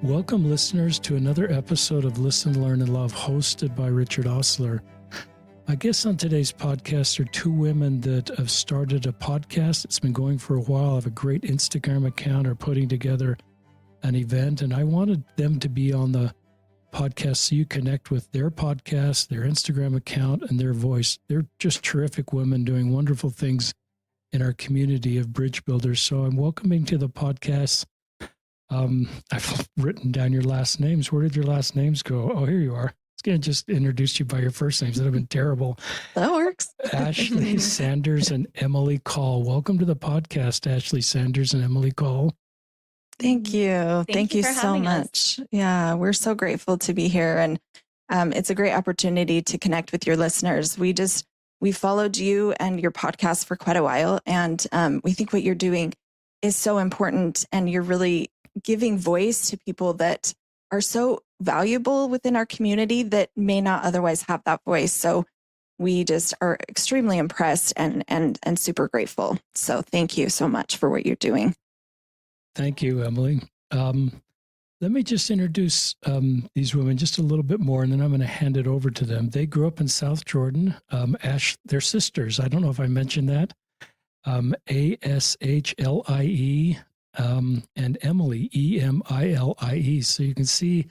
Welcome, listeners, to another episode of Listen, Learn, and Love, hosted by Richard Osler. My guests on today's podcast are two women that have started a podcast. It's been going for a while, have a great Instagram account, are putting together an event, and I wanted them to be on the podcast so you connect with their podcast, their Instagram account, and their voice. They're just terrific women doing wonderful things in our community of bridge builders. So I'm welcoming to the podcast. I've written down your last names. Where did your last names go? Oh, here you are. I was going to just introduce you by your first names. That would have been terrible. That works. Ashlie Sanders and Emilie Call. Welcome to the podcast, Ashlie Sanders and Emilie Call. Thank you. Thank you so much. Us. Yeah, we're so grateful to be here. And it's a great opportunity to connect with your listeners. We followed you and your podcast for quite a while. And we think what you're doing is so important. And you're really giving voice to people that are so valuable within our community that may not otherwise have that voice. So we just are extremely impressed and super grateful. So thank you so much for what you're doing. Thank you, Emilie. Let me just introduce these women just a little bit more, and then I'm going to hand it over to them. They grew up in South Jordan. They're sisters. I don't know if I mentioned that. Ashlie, and Emilie, Emilie. So you can see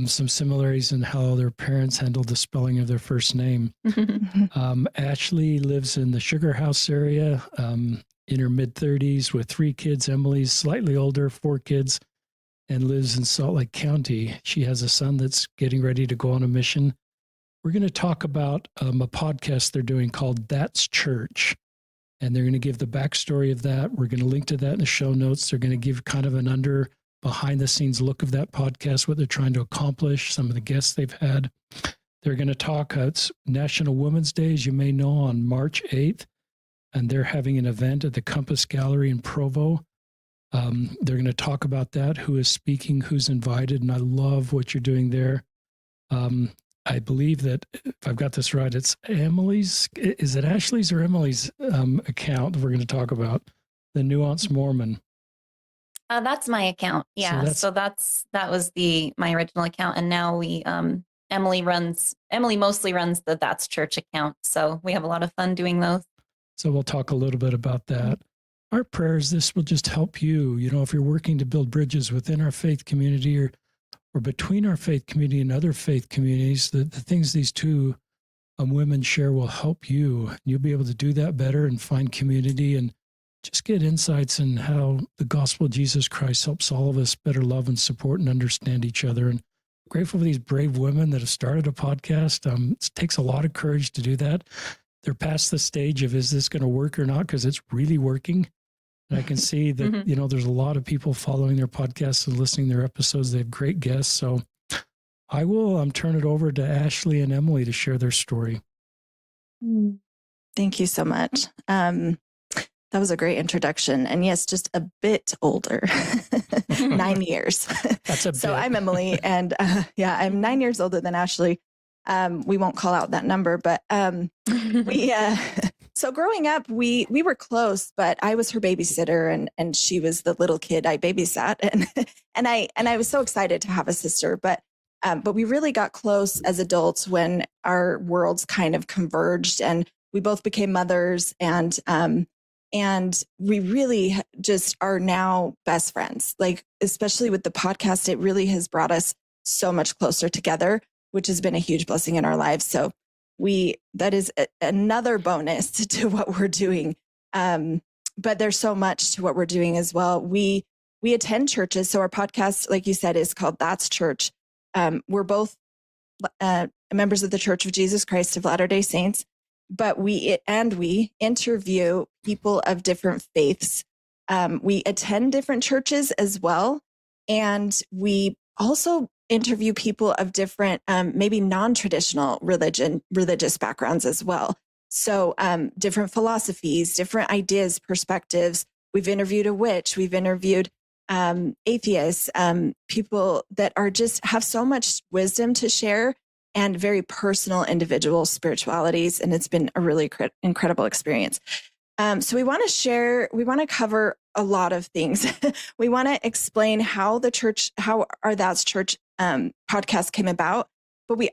some similarities in how their parents handled the spelling of their first name. Ashlie lives in the Sugar House area in her mid-30s with 3 kids. Emilie's slightly older, 4 kids, and lives in Salt Lake County. She has a son that's getting ready to go on a mission. We're going to talk about a podcast they're doing called That's Church. And they're going to give the backstory of that. We're going to link to that in the show notes. They're going to give kind of an behind the scenes look of that podcast, what they're trying to accomplish, some of the guests they've had. They're going to talk, it's National Women's Day, as you may know, on March 8th. And they're having an event at the Compass Gallery in Provo. They're going to talk about that, who is speaking, who's invited. And I love what you're doing there. I believe that, if I've got this right, it's Emilie's, is it Ashley's or Emilie's account we're going to talk about, the Nuanced Mormon? That's my account. Yeah. So that was my original account. And now Emilie mostly runs the That's Church account. So we have a lot of fun doing those. So we'll talk a little bit about that. Our prayer is this will just help you. You know, if you're working to build bridges within our faith community or between our faith community and other faith communities, the things these two women share will help you. You'll be able to do that better and find community and just get insights in how the gospel of Jesus Christ helps all of us better love and support and understand each other. And I'm grateful for these brave women that have started a podcast. It takes a lot of courage to do that. They're past the stage of, is this going to work or not? Because it's really working. And I can see that, you know, there's a lot of people following their podcasts and listening to their episodes. They have great guests. So I will turn it over to Ashlie and Emilie to share their story. Thank you so much. That was a great introduction. And yes, just a bit older, 9 years. That's a bit. So I'm Emilie, and I'm 9 years older than Ashlie. We won't call out that number, but so growing up, we were close, but I was her babysitter and she was the little kid I babysat. And I was so excited to have a sister, but we really got close as adults when our worlds kind of converged and we both became mothers and we really just are now best friends. Like, especially with the podcast, it really has brought us so much closer together, which has been a huge blessing in our lives. So that is another bonus to what we're doing. But there's so much to what we're doing as well. We attend churches. So our podcast, like you said, is called That's Church. We're both members of the Church of Jesus Christ of Latter-day Saints, but we interview people of different faiths. We attend different churches as well. And we also interview people of different, maybe non-traditional religious backgrounds as well. So different philosophies, different ideas, perspectives. We've interviewed a witch. We've interviewed atheists, people that have so much wisdom to share and very personal individual spiritualities. And it's been a really incredible experience. So we want to cover a lot of things. We want to explain how our That's Church podcast came about,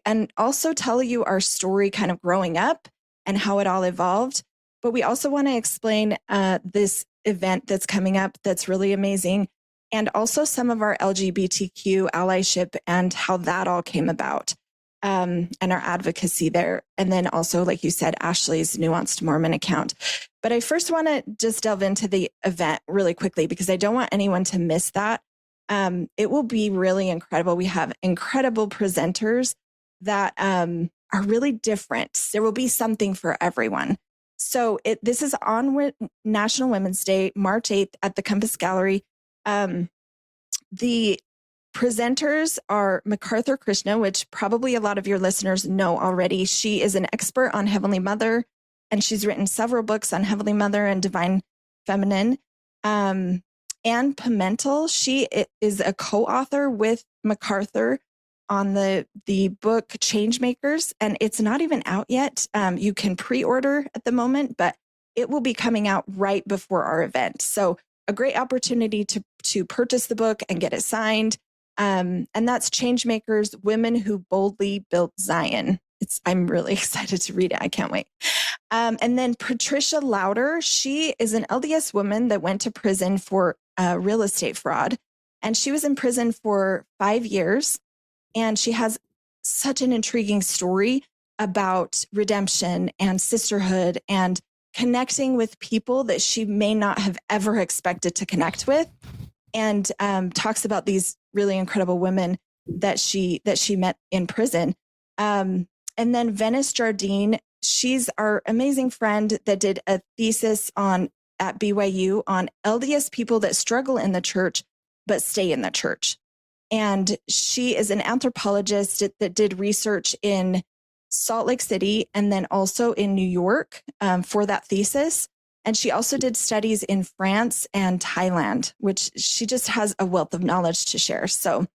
and also tell you our story kind of growing up and how it all evolved. But we also want to explain this event that's coming up that's really amazing, and also some of our LGBTQ allyship and how that all came about, and our advocacy there. And then also, like you said, Ashlie's Nuanced Mormon account. But I first want to just delve into the event really quickly because I don't want anyone to miss that. It will be really incredible. We have incredible presenters that are really different. There will be something for everyone. So this is on National Women's Day, March 8th at the Compass Gallery. The presenters are MacArthur Krishna, which probably a lot of your listeners know already. She is an expert on Heavenly Mother, and she's written several books on Heavenly Mother and Divine Feminine. Anne Pimentel, she is a co-author with MacArthur on the book Changemakers, and it's not even out yet. You can pre-order at the moment, but it will be coming out right before our event. So a great opportunity to purchase the book and get it signed. And that's Changemakers, Women Who Boldly Built Zion. I'm really excited to read it. I can't wait. And then Patricia Lauder, she is an LDS woman that went to prison for real estate fraud. And she was in prison for 5 years. And she has such an intriguing story about redemption and sisterhood and connecting with people that she may not have ever expected to connect with. And talks about these really incredible women that she met in prison. And then Venice Jardine, she's our amazing friend that did a thesis at BYU on LDS people that struggle in the church but stay in the church. And she is an anthropologist that did research in Salt Lake City and then also in New York for that thesis. And she also did studies in France and Thailand, which she just has a wealth of knowledge to share. So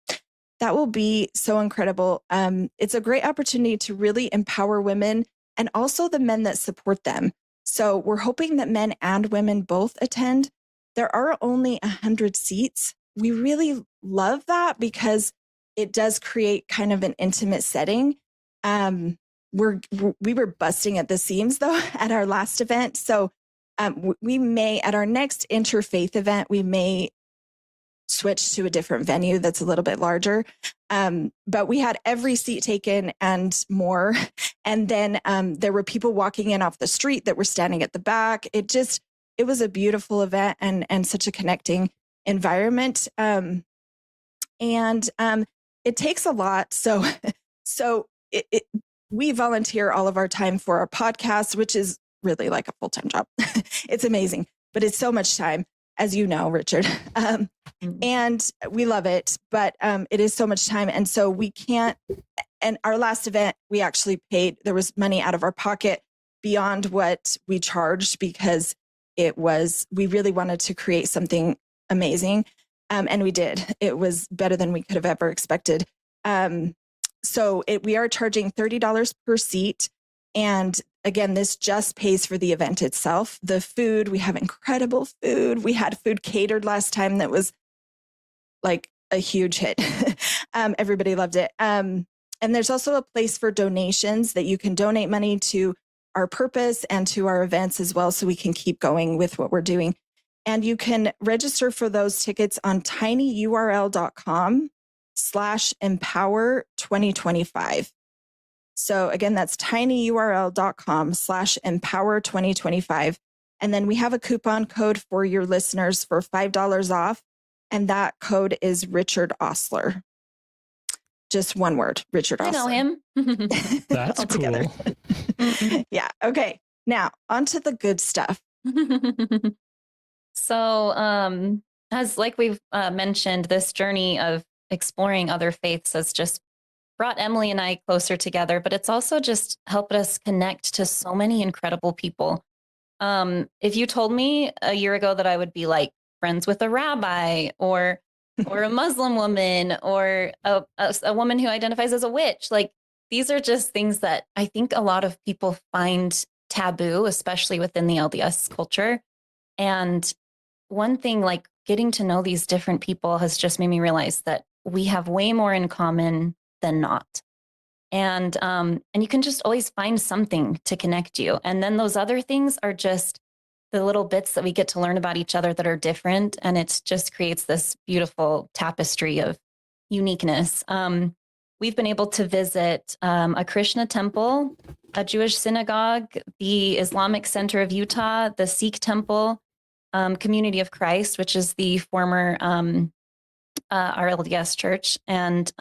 that will be so incredible. It's a great opportunity to really empower women and also the men that support them. So we're hoping that men and women both attend. There are only 100 seats. We really love that because it does create kind of an intimate setting. We were busting at the seams though at our last event. So we may, at our next interfaith event, we may switch to a different venue that's a little bit larger. But we had every seat taken and more. And then there were people walking in off the street that were standing at the back. It was a beautiful event and such a connecting environment. And it takes a lot. So we volunteer all of our time for our podcast, which is really like a full-time job. It's amazing, but it's so much time, as you know, Richard. And we love it, but it is so much time. And so we can't, and our last event, we actually paid, there was money out of our pocket beyond what we charged because we really wanted to create something amazing. And we did. It was better than we could have ever expected. So we are charging $30 per seat. And again, this just pays for the event itself. The food, we have incredible food. We had food catered last time that was like a huge hit. Everybody loved it. And there's also a place for donations that you can donate money to our purpose and to our events as well, so we can keep going with what we're doing. And you can register for those tickets on tinyurl.com/empower2025. So again, that's tinyurl.com/empower2025. And then we have a coupon code for your listeners for $5 off. And that code is Richard Osler. Just one word, Richard Osler. I know him. That's cool. Yeah. Okay. Now on to the good stuff. So as like we've mentioned, this journey of exploring other faiths has just brought Emilie and I closer together, but it's also just helped us connect to so many incredible people. If you told me a year ago that I would be like friends with a rabbi or a Muslim woman or a woman who identifies as a witch, like these are just things that I think a lot of people find taboo, especially within the LDS culture. And one thing, like getting to know these different people has just made me realize that we have way more in common than not. And you can just always find something to connect you. And then those other things are just the little bits that we get to learn about each other that are different. And it just creates this beautiful tapestry of uniqueness. We've been able to visit a Krishna temple, a Jewish synagogue, the Islamic Center of Utah, the Sikh temple, Community of Christ, which is the former our LDS church, and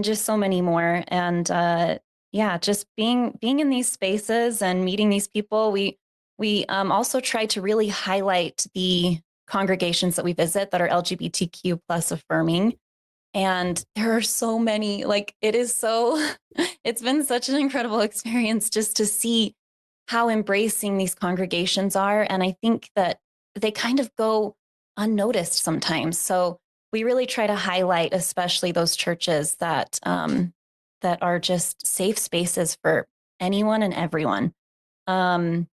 just so many more. And just being in these spaces and meeting these people, we also try to really highlight the congregations that we visit that are LGBTQ plus affirming. And there are so many, like it's been such an incredible experience just to see how embracing these congregations are. And I think that they kind of go unnoticed sometimes. So we really try to highlight, especially those churches that are just safe spaces for anyone and everyone. The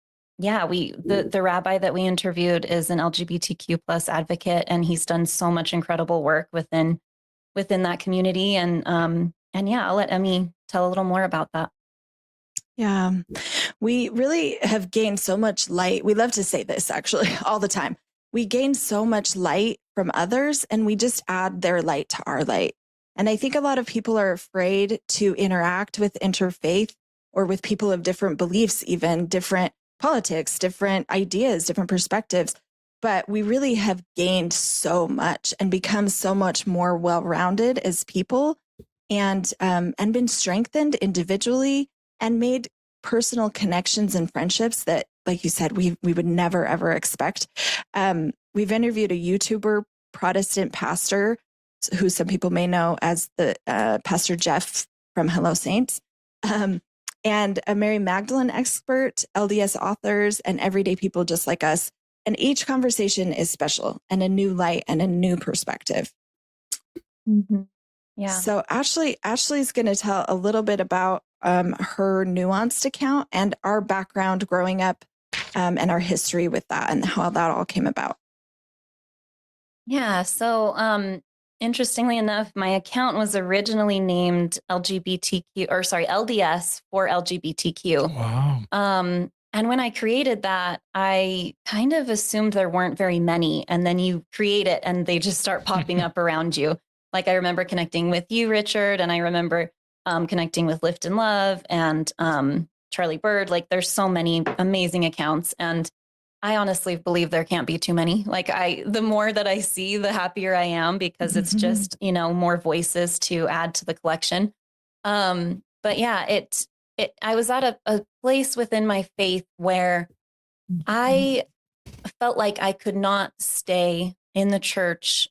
rabbi that we interviewed is an LGBTQ plus advocate, and he's done so much incredible work within that community. And I'll let Emmy tell a little more about that. Yeah, we really have gained so much light. We love to say this actually all the time. We gain so much light from others, and we just add their light to our light. And I think a lot of people are afraid to interact with interfaith or with people of different beliefs, even different politics, different ideas, different perspectives. But we really have gained so much and become so much more well-rounded as people, and been strengthened individually and made personal connections and friendships that, like you said, we would never, ever expect. We've interviewed a YouTuber Protestant pastor who some people may know as the Pastor Jeff from Hello Saints, and a Mary Magdalene expert, LDS authors, and everyday people just like us. And each conversation is special and a new light and a new perspective. Mm-hmm. Yeah. So Ashlie's going to tell a little bit about her nuanced account and our background growing up, and our history with that and how that all came about. Yeah. So interestingly enough, my account was originally named LDS for LGBTQ. Wow. And when I created that, I kind of assumed there weren't very many. And then you create it and they just start popping up around you. Like I remember connecting with you, Richard, and I remember connecting with Lift and Love and Charlie Bird. Like there's so many amazing accounts. And I honestly believe there can't be too many. Like the more that I see, the happier I am, because it's just, more voices to add to the collection. But yeah, I was at a place within my faith where I felt like I could not stay in the church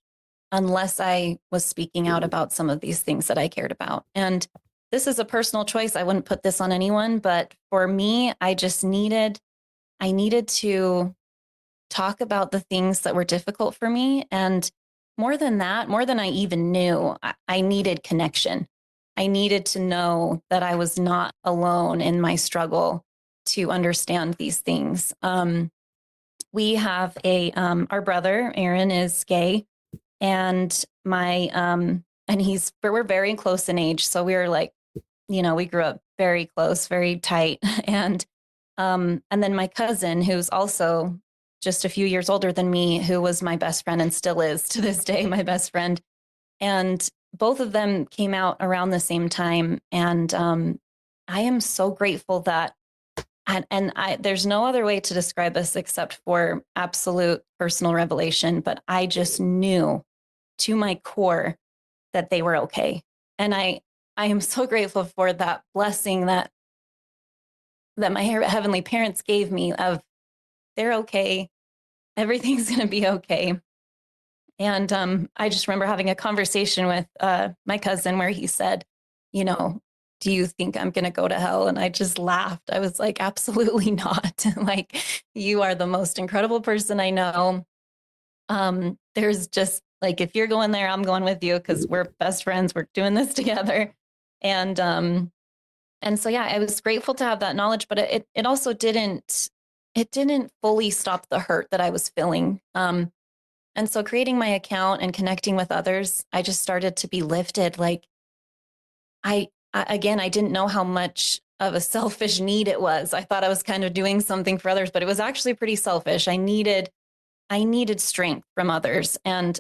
unless I was speaking out about some of these things that I cared about. And this is a personal choice. I wouldn't put this on anyone, but for me, I needed to talk about the things that were difficult for me. And more than that, more than I even knew, I needed connection. I needed to know that I was not alone in my struggle to understand these things. We have our brother, Aaron, is gay, and we're very close in age. So we were like, we grew up very close, very tight. And then my cousin, who's also just a few years older than me, who was my best friend and still is to this day, my best friend. And both of them came out around the same time. And I am so grateful that, there's no other way to describe this except for absolute personal revelation, but I just knew to my core that they were okay. And I am so grateful for that blessing that my heavenly parents gave me of they're okay. Everything's going to be okay. And I just remember having a conversation with my cousin where he said, do you think I'm going to go to hell? And I just laughed. I was like, absolutely not. Like, you are the most incredible person I know. There's just like, if you're going there, I'm going with you because we're best friends. We're doing this together. And so, yeah, I was grateful to have that knowledge, but it also didn't fully stop the hurt that I was feeling. And so creating my account and connecting with others, I just started to be lifted. Like I didn't know how much of a selfish need it was. I thought I was kind of doing something for others, but it was actually pretty selfish. I needed strength from others. And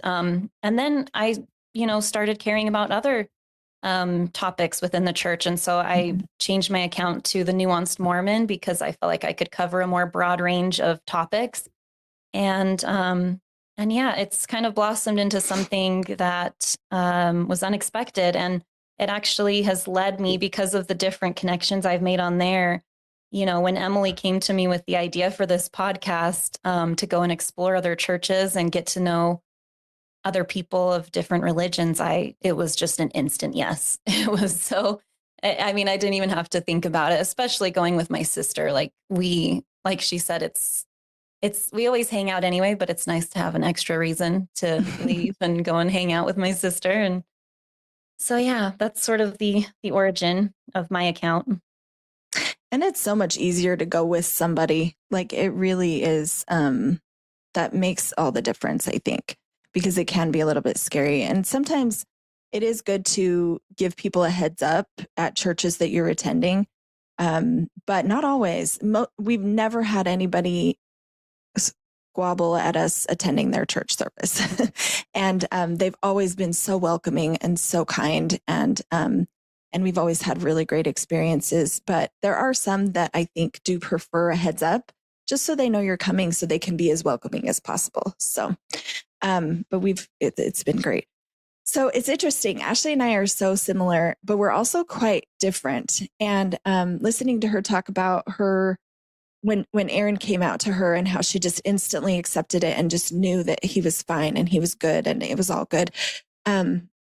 then I, started caring about other topics within the church. And so I changed my account to the Nuanced Mormon because I felt like I could cover a more broad range of topics. And yeah, it's kind of blossomed into something that was unexpected. And it actually has led me, because of the different connections I've made on there. When Emilie came to me with the idea for this podcast, to go and explore other churches and get to know other people of different religions, it was just an instant yes. It was so, I didn't even have to think about it, especially going with my sister. Like she said, we always hang out anyway, but it's nice to have an extra reason to leave and go and hang out with my sister. And so, yeah, that's sort of the origin of my account. And it's so much easier to go with somebody. Like it really is. That makes all the difference, I think, because it can be a little bit scary. And sometimes it is good to give people a heads up at churches that you're attending. But not always. We've never had anybody squabble at us attending their church service. And they've always been so welcoming and so kind. And we've always had really great experiences. But there are some that I think do prefer a heads up, just so they know you're coming, so they can be as welcoming as possible. So, but it's been great. So it's interesting. Ashlie and I are so similar, but we're also quite different. And listening to her talk about her, when Aaron came out to her and how she just instantly accepted it and just knew that he was fine and he was good and it was all good.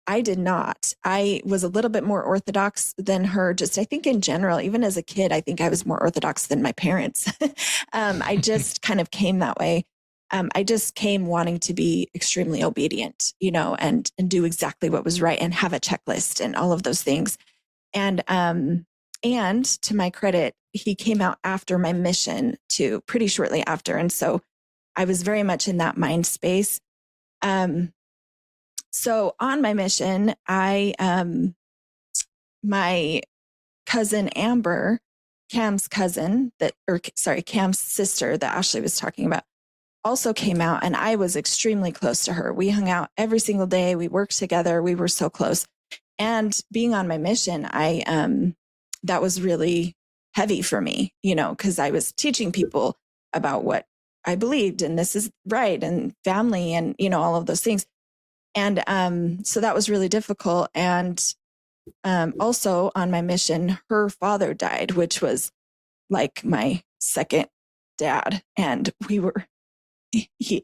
I did not. I was a little bit more Orthodox than her. Just, I think in general, even as a kid, I think I was more Orthodox than my parents. I just kind of came that way. I just came wanting to be extremely obedient, and do exactly what was right and have a checklist and all of those things. And to my credit, he came out after my mission too, pretty shortly after. And so I was very much in that mind space. So on my mission, my cousin Amber, Cam's sister that Ashlie was talking about, also came out, and I was extremely close to her. We hung out every single day. We worked together. We were so close. And being on my mission, that was really heavy for me, because I was teaching people about what I believed, and this is right, and family, and, all of those things. And so that was really difficult. And also on my mission, her father died, which was like my second dad. And I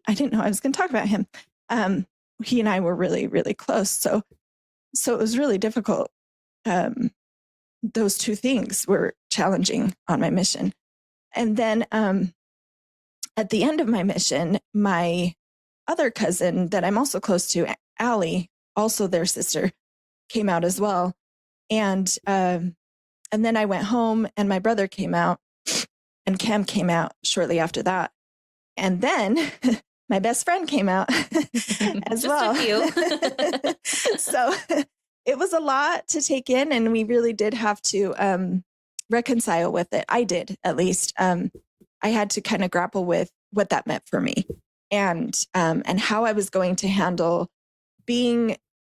didn't know I was going to talk about him. He and I were really, really close. So it was really difficult. Those two things were challenging on my mission. And then at the end of my mission, my other cousin that I'm also close to, Allie, also their sister, came out as well. And then I went home and my brother came out, and Cam came out shortly after that. And then my best friend came out as Just well. A few. So it was a lot to take in, and we really did have to reconcile with it. I did, at least. I had to kind of grapple with what that meant for me, and how I was going to handle being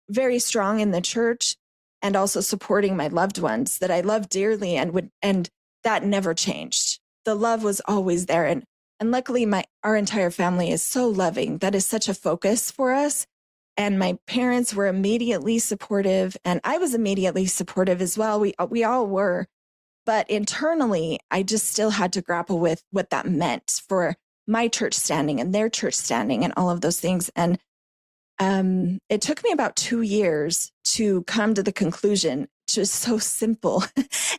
very strong in the church and also supporting my loved ones that I love dearly, and that never changed. The love was always there, and luckily our entire family is so loving. That is such a focus for us. And my parents were immediately supportive, and I was immediately supportive as well. We all were. But internally, I just still had to grapple with what that meant for my church standing and their church standing and all of those things. And it took me about 2 years to come to the conclusion. It was so simple.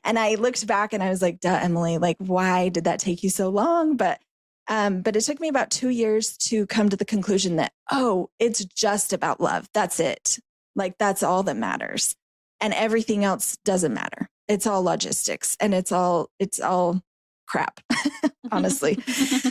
And I looked back and I was like, duh, Emilie, like, why did that take you so long? But it took me about 2 years to come to the conclusion that, it's just about love. That's it. Like, that's all that matters. And everything else doesn't matter. it's all logistics and it's all crap, honestly.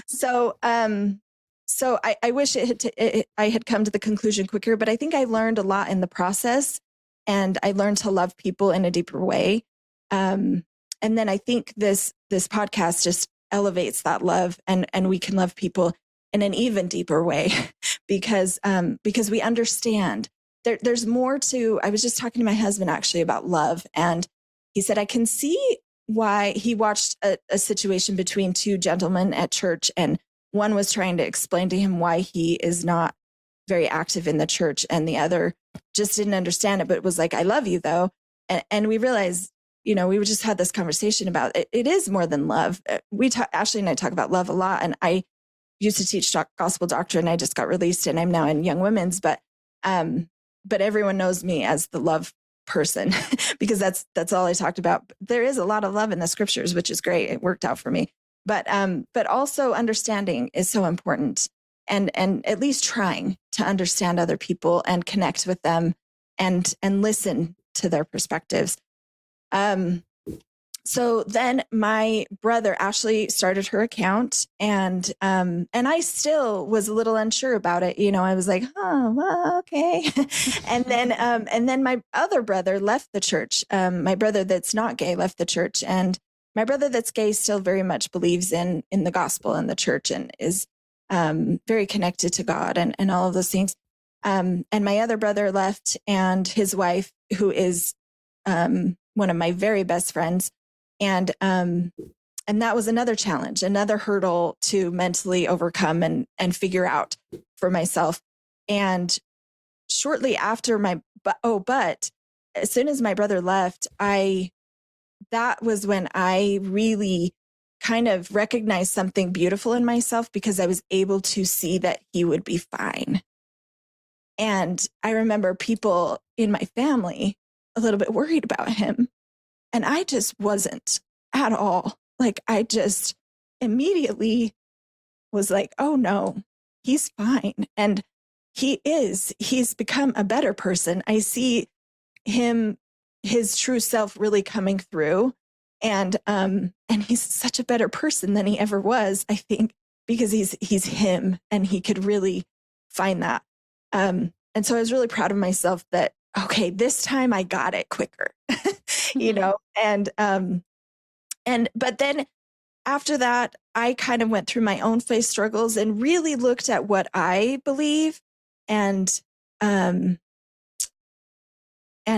So I wish I had come to the conclusion quicker, but I think I learned a lot in the process, and I learned to love people in a deeper way. And then I think this podcast just elevates that love, and we can love people in an even deeper way because we understand there's more to. I was just talking to my husband actually about love, and he said, I can see why. He watched a situation between two gentlemen at church, and one was trying to explain to him why he is not very active in the church, and the other just didn't understand it, but was like, I love you though. And we realized, we just had this conversation about it. It is more than love. Ashlie and I talk about love a lot, and I used to teach gospel doctrine. I just got released, and I'm now in young women's, but everyone knows me as the love person because that's all I talked about. There is a lot of love in the scriptures, which is great. It worked out for me. But also understanding is so important, and at least trying to understand other people and connect with them and listen to their perspectives. So then my brother Ashlie started her account, and I still was a little unsure about it. I was like, oh, well, okay. and then my other brother left the church. My brother that's not gay left the church, and my brother that's gay still very much believes in the gospel and the church, and is very connected to God and all of those things. And my other brother left, and his wife, who is one of my very best friends. And that was another challenge, another hurdle to mentally overcome and figure out for myself. And shortly after but as soon as my brother left, that was when I really kind of recognized something beautiful in myself, because I was able to see that he would be fine. And I remember people in my family a little bit worried about him. And I just wasn't at all. Like, I just immediately was like, oh no, he's fine. And he's become a better person. I see his true self really coming through. And he's such a better person than he ever was, I think, because he's him, and he could really find that. And so I was really proud of myself that, okay, this time I got it quicker, but then after that, I kind of went through my own faith struggles and really looked at what I believe and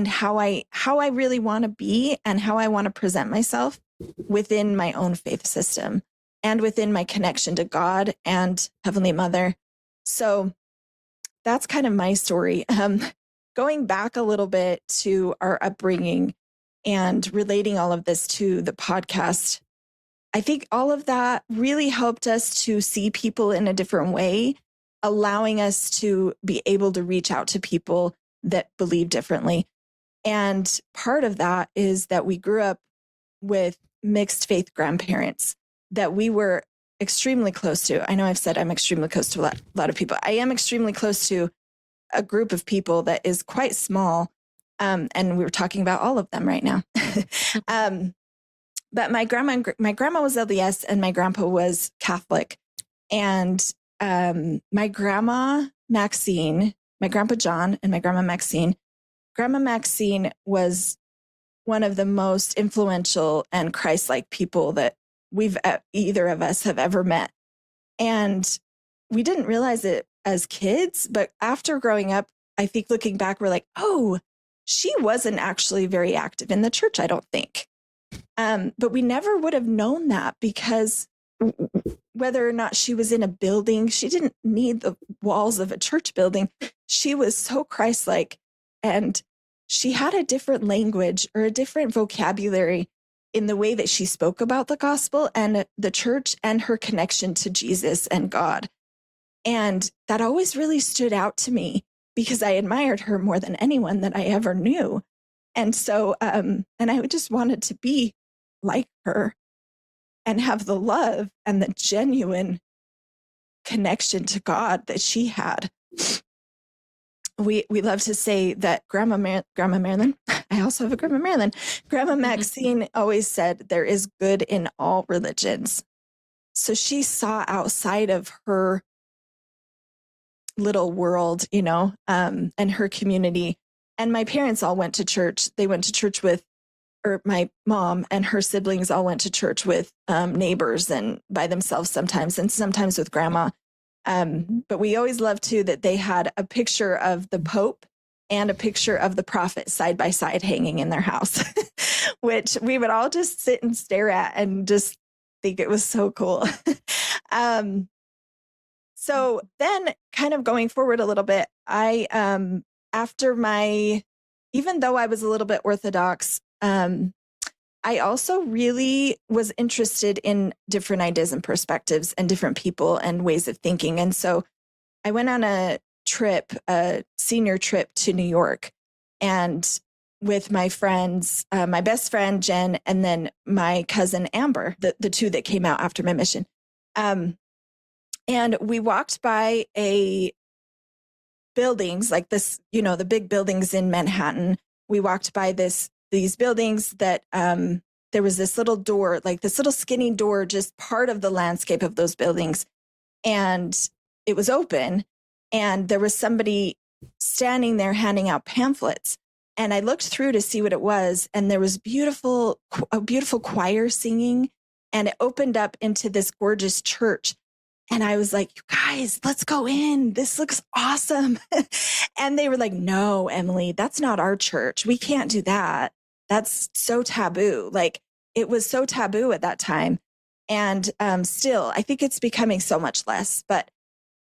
how I really want to be and how I want to present myself within my own faith system and within my connection to God and Heavenly Mother. So that's kind of my story. Going back a little bit to our upbringing and relating all of this to the podcast, I think all of that really helped us to see people in a different way, allowing us to be able to reach out to people that believe differently. And part of that is that we grew up with mixed faith grandparents that we were extremely close to. I know I've said I'm extremely close to a lot of people. I am extremely close to a group of people that is quite small. And we were talking about all of them right now. But my grandma was LDS and my grandpa was Catholic. And my grandma Maxine, my grandpa John and my grandma Maxine was one of the most influential and Christ-like people that either of us have ever met. And we didn't realize it as kids, but after growing up, I think looking back, we're like, oh, she wasn't actually very active in the church, I don't think. But we never would have known that, because whether or not she was in a building, she didn't need the walls of a church building. She was so Christ-like, and she had a different language or a different vocabulary in the way that she spoke about the gospel and the church and her connection to Jesus and God. And that always really stood out to me because I admired her more than anyone that I ever knew. And so, and I just wanted to be like her and have the love and the genuine connection to God that she had. we love to say that Grandma Marilyn, I also have a Grandma Marilyn, Grandma Maxine always said there is good in all religions. So she saw outside of her little world, and her community. And my parents all went to church. They went to church or my mom and her siblings all went to church with neighbors and by themselves sometimes, and sometimes with grandma. But we always loved too that they had a picture of the Pope and a picture of the prophet side by side hanging in their house, which we would all just sit and stare at and just think it was so cool. So then kind of going forward a little bit, even though I was a little bit Orthodox, I also really was interested in different ideas and perspectives and different people and ways of thinking. And so I went on a senior trip to New York, and with my friends, my best friend, Jen, and then my cousin, Amber, the two that came out after my mission. And we walked by buildings like this, the big buildings in Manhattan. We walked by these buildings that there was this little door, like this little skinny door, just part of the landscape of those buildings. And it was open, and there was somebody standing there handing out pamphlets. And I looked through to see what it was, and there was a beautiful choir singing, and it opened up into this gorgeous church. And I was like, you guys, let's go in. This looks awesome. And they were like, no, Emilie, that's not our church. We can't do that. That's so taboo. Like, it was so taboo at that time. And still, I think it's becoming so much less, but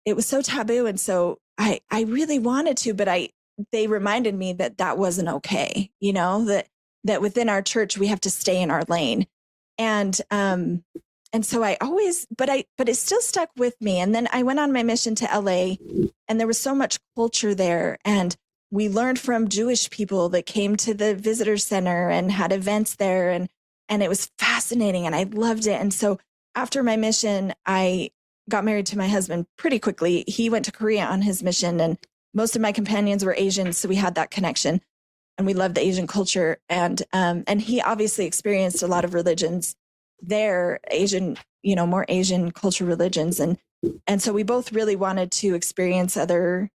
it was so taboo. And so I really wanted to, but they reminded me that wasn't okay. That within our church, we have to stay in our lane. And so I always, but it still stuck with me. And then I went on my mission to LA, and there was so much culture there. And we learned from Jewish people that came to the visitor center and had events there. And it was fascinating, and I loved it. And so after my mission, I got married to my husband pretty quickly. He went to Korea on his mission, and most of my companions were Asian. So we had that connection, and we loved the Asian culture. And he obviously experienced a lot of religions there, Asian, more Asian culture religions. And so we both really wanted to experience other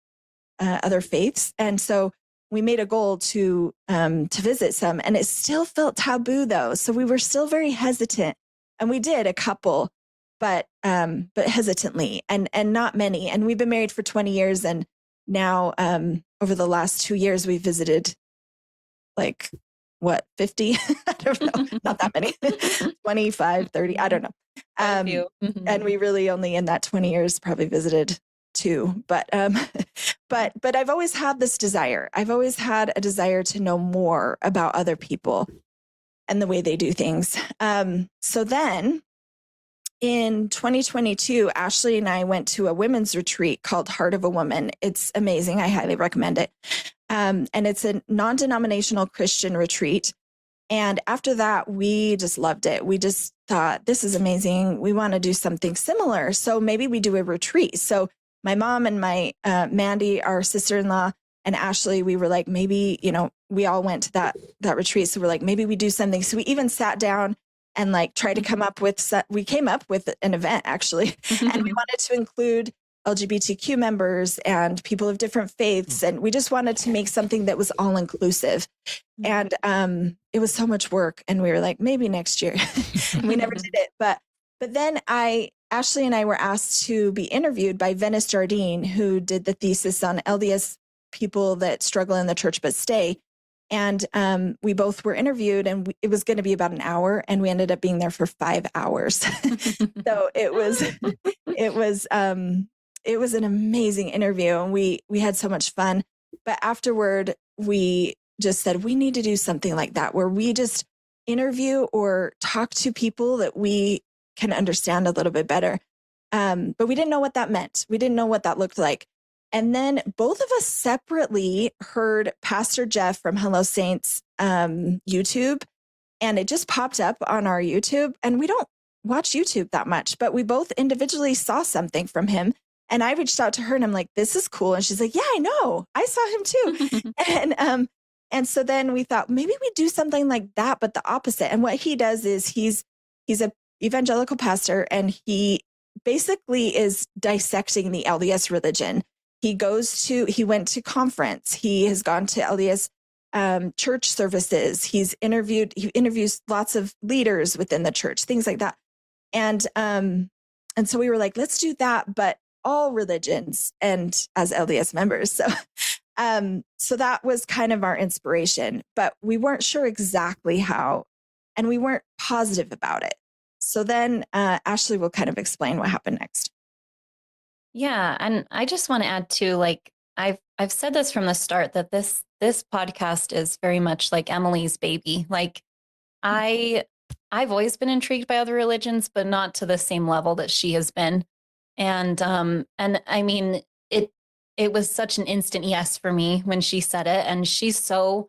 faiths. And so we made a goal to visit some, and it still felt taboo though. So we were still very hesitant, and we did a couple, but hesitantly and not many. And we've been married for 20 years. And now, over the last 2 years, we've visited 50? I don't know. Not that many. 25, 30. I don't know. And we really only in that 20 years probably visited 2. But I've always had this desire. I've always had a desire to know more about other people and the way they do things. So then in 2022, Ashlie and I went to a women's retreat called Heart of a Woman. It's amazing. I highly recommend it. And it's a non-denominational Christian retreat. And after that, we just loved it. We just thought, this is amazing. We want to do something similar. So maybe we do a retreat. So my mom and my Mandy, our sister-in-law, and Ashlie, we were like, maybe, we all went to that retreat. So we're like, maybe we do something. So we even sat down and tried to come up with, we came up with an event actually, and we wanted to include LGBTQ members and people of different faiths. And we just wanted to make something that was all inclusive. And it was so much work. And we were like, maybe next year. We never did it. But then Ashlie and I were asked to be interviewed by Venice Jardine, who did the thesis on LDS people that struggle in the church but stay. And we both were interviewed, and it was going to be about an hour, and we ended up being there for 5 hours. So it was an amazing interview, and we had so much fun. But afterward, we just said, we need to do something like that, where we just interview or talk to people that we can understand a little bit better. But we didn't know what that meant. We didn't know what that looked like. And then both of us separately heard Pastor Jeff from Hello Saints YouTube, and it just popped up on our YouTube. And we don't watch YouTube that much, but we both individually saw something from him. And I reached out to her and I'm like, this is cool. And she's like, yeah, I know. I saw him too. And so then we thought maybe we do something like that, but the opposite. And what he does is he's a evangelical pastor, and he basically is dissecting the LDS religion. He went to conference. He has gone to LDS church services. He interviews lots of leaders within the church, things like that. And so we were like, let's do that, but all religions and as LDS members. So that was kind of our inspiration, but we weren't sure exactly how, and we weren't positive about it. So then Ashlie will kind of explain what happened next. Yeah. And I just want to add too, like, I've said this from the start, that this podcast is very much like Emilie's baby. Like, I've always been intrigued by other religions, but not to the same level that she has been. And I mean, it was such an instant yes for me when she said it, and she's so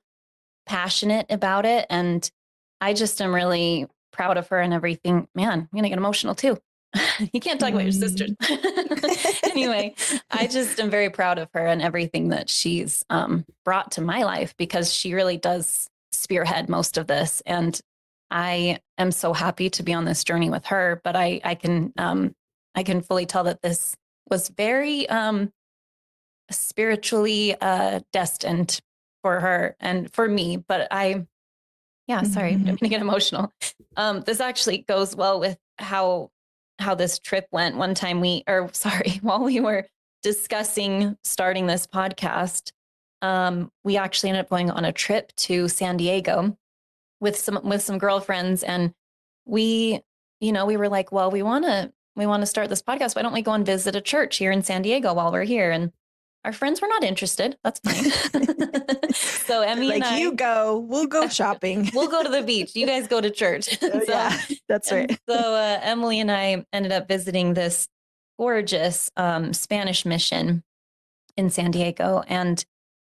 passionate about it. And I just am really proud of her and everything. Man, I'm going to get emotional too. You can't talk about your sisters. Anyway, I just am very proud of her and everything that she's brought to my life, because she really does spearhead most of this. And I am so happy to be on this journey with her, but I can fully tell that this was very spiritually destined for her and for me. But sorry, I'm going to get emotional. This actually goes well with how this trip went. One time while we were discussing starting this podcast, we actually ended up going on a trip to San Diego with some girlfriends, and we were like, well, we want to start this podcast. Why don't we go and visit a church here in San Diego while we're here? And our friends were not interested. That's fine. So Emmy and I, you go, we'll go shopping. We'll go to the beach. You guys go to church. Yeah, that's right. So Emilie and I ended up visiting this gorgeous Spanish mission in San Diego. And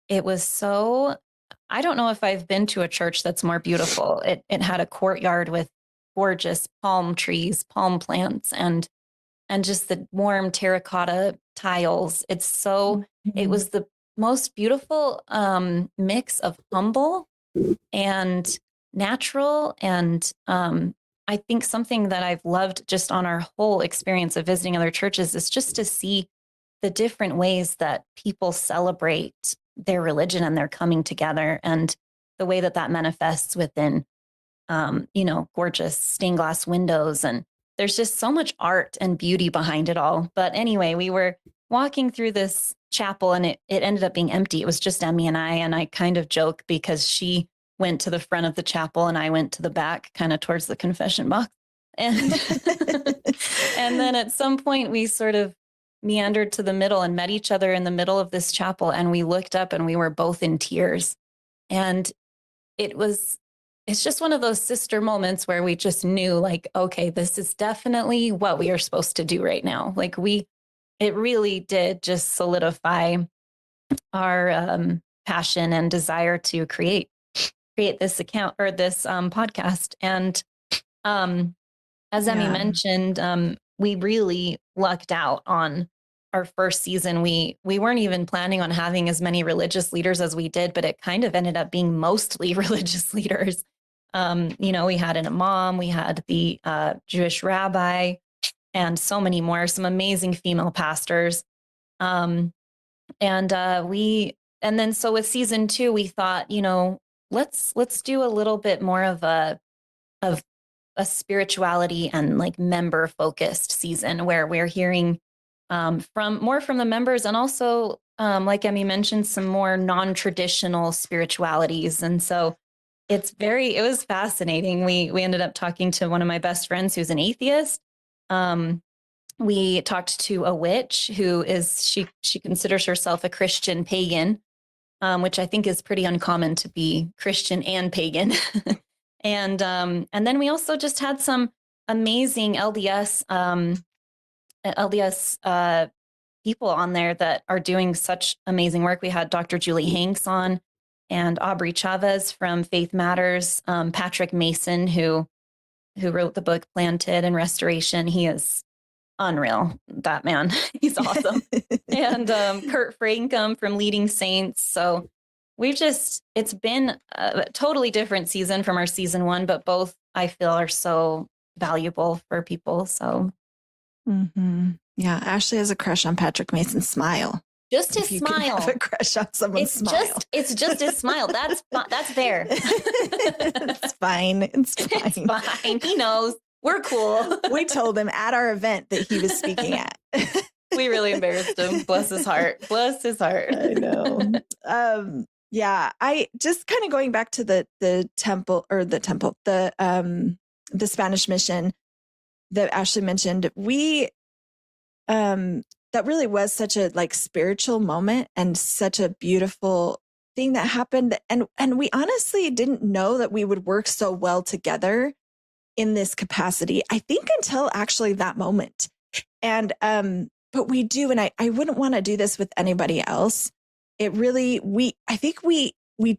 it was so, I don't know if I've been to a church that's more beautiful. It had a courtyard with gorgeous palm trees, palm plants, and just the warm terracotta tiles. It was the most beautiful mix of humble and natural. And I think something that I've loved just on our whole experience of visiting other churches is just to see the different ways that people celebrate their religion and their coming together, and the way that manifests within, gorgeous stained glass windows. And there's just so much art and beauty behind it all. But anyway, we were walking through this chapel, and it ended up being empty. It was just Emmy and I kind of joke because she went to the front of the chapel and I went to the back, kind of towards the confession box. And and then at some point we sort of meandered to the middle and met each other in the middle of this chapel. And we looked up and we were both in tears. And it's just one of those sister moments where we just knew, like, okay, this is definitely what we are supposed to do right now. Like it really did just solidify our passion and desire to create this account or this podcast. And as Emmy mentioned, we really lucked out on our first season. We weren't even planning on having as many religious leaders as we did, but it kind of ended up being mostly religious leaders. We had an imam, we had the Jewish rabbi, and so many more, some amazing female pastors. So with season 2, we thought, let's do a little bit more of a spirituality and like member focused season, where we're hearing from the members, and also like Emmy mentioned, some more non-traditional spiritualities. And so it was fascinating. We ended up talking to one of my best friends who's an atheist. We talked to a witch who she considers herself a Christian pagan, which I think is pretty uncommon to be Christian and pagan. And then we also just had some amazing LDS people on there that are doing such amazing work. We had Dr. Julie Hanks on, and Aubrey Chavez from Faith Matters, Patrick Mason, who wrote the book Planted and Restoration. He is unreal. That man, he's awesome. And Kurt Frankum from Leading Saints. So it's been a totally different season from our season 1, but both I feel are so valuable for people. So. Mm-hmm. Yeah. Ashlie has a crush on Patrick Mason's smile. Just his smile. Have a crush on someone's smile. It's just his smile. That's fair. It's fine. It's fine. It's fine. He knows. We're cool. We told him at our event that he was speaking at. We really embarrassed him. Bless his heart. Bless his heart. I know. Yeah. I just kind of going back to the Spanish mission that Ashlie mentioned. That really was such a like spiritual moment and such a beautiful thing that happened. And we honestly didn't know that we would work so well together in this capacity, I think, until actually that moment. And, but we do, and I wouldn't want to do this with anybody else. It really, I think we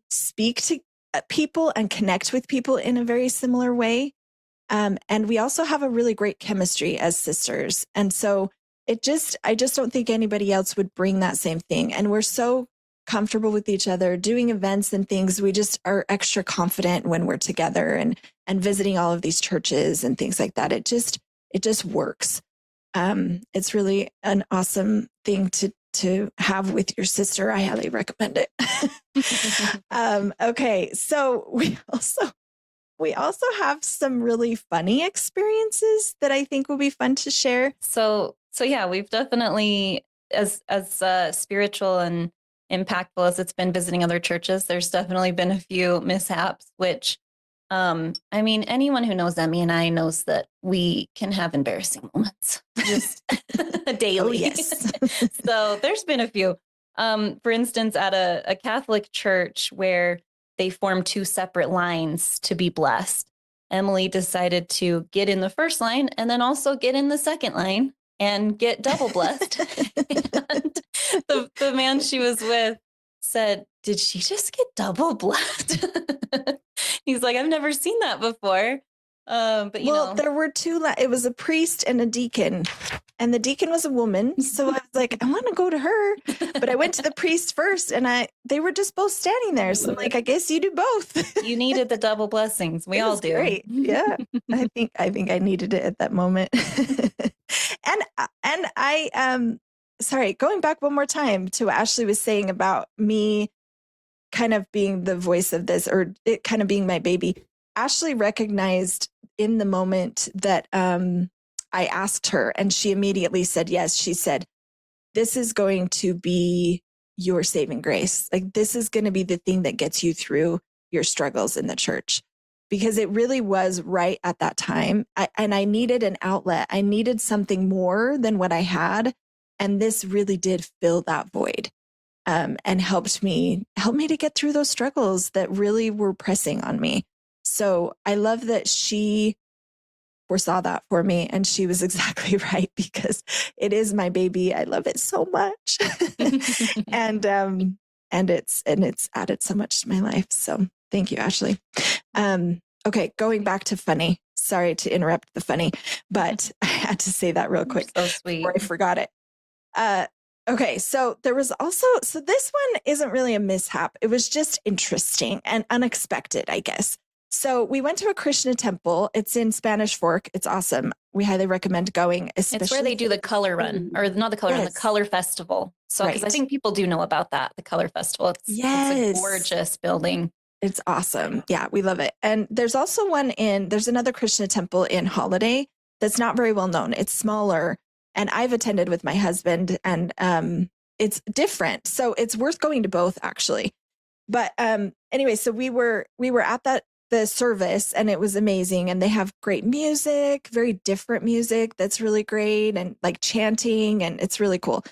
speak to people and connect with people in a very similar way. And we also have a really great chemistry as sisters. And so I just don't think anybody else would bring that same thing. And we're so comfortable with each other doing events and things. We just are extra confident when we're together and visiting all of these churches and things like that. It just works. It's really an awesome thing to have with your sister. I highly recommend it. Okay. So we also have some really funny experiences that I think will be fun to share. So yeah, we've definitely, as spiritual and impactful as it's been visiting other churches, there's definitely been a few mishaps, which, I mean, anyone who knows Emmy and I knows that we can have embarrassing moments just daily. Oh, yes. So there's been a few. For instance, at a Catholic church where they formed 2 separate lines to be blessed, Emilie decided to get in the first line and then also get in the second line and get double blessed. And the man she was with said, "Did she just get double blessed?" He's like, "I've never seen that before." But you know, there were 2. It was a priest and a deacon, and the deacon was a woman. So I was like, I want to go to her, but I went to the priest first, and they were just both standing there. So I'm like, I guess you do both. You needed the double blessings. We all do. Great. Yeah, I think I needed it at that moment. And I sorry, going back one more time to what Ashlie was saying about me kind of being the voice of this, or it kind of being my baby. Ashlie recognized in the moment that I asked her, and she immediately said yes. She said, "This is going to be your saving grace. Like, this is going to be the thing that gets you through your struggles in the church." Because it really was right at that time. And I needed an outlet. I needed something more than what I had. And this really did fill that void, and helped me to get through those struggles that really were pressing on me. So I love that she foresaw that for me, and she was exactly right, because it is my baby. I love it so much. and it's added so much to my life. So thank you, Ashlie. Okay, going back to funny. Sorry to interrupt the funny, but I had to say that real quick. So sweet. Before I forgot it. Okay, so there was also, this one isn't really a mishap. It was just interesting and unexpected, I guess. So we went to a Krishna temple. It's in Spanish Fork. It's awesome. We highly recommend going. Especially, it's where they do the color run, or not the color run, the color festival. So, because I think people do know about that, the color festival. It's a gorgeous building. It's awesome. Yeah, we love it. And there's also there's another Krishna temple in Holiday that's not very well known. It's smaller, and I've attended with my husband, and it's different. So it's worth going to both, actually. But anyway, so we were at the service, and it was amazing. And they have great music, very different music that's really great, and like chanting, and it's really cool.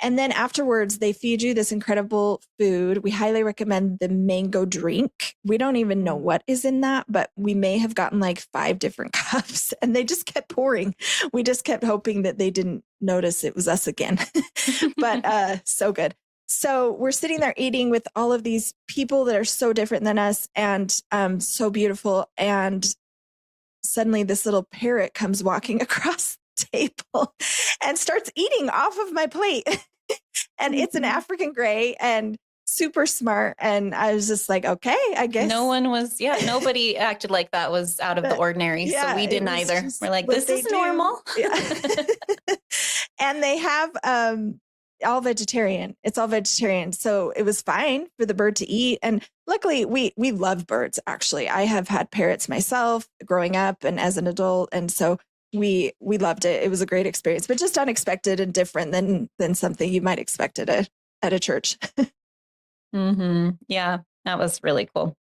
And then afterwards, they feed you this incredible food. We highly recommend the mango drink. We don't even know what is in that, but we may have gotten like 5 different cups, and they just kept pouring. We just kept hoping that they didn't notice it was us again. But so good. So we're sitting there eating with all of these people that are so different than us, and so beautiful. And suddenly this little parrot comes walking across table and starts eating off of my plate. And it's an African gray and super smart. And I was just like, okay, I guess. Nobody acted like that was out of the ordinary. So we didn't either. We're like, this is normal. Yeah. And they have all vegetarian. It's all vegetarian. So it was fine for the bird to eat. And luckily we love birds, actually. I have had parrots myself growing up and as an adult. And so we loved it. It was a great experience, but just unexpected and different than something you might expect at a church. Yeah, that was really cool.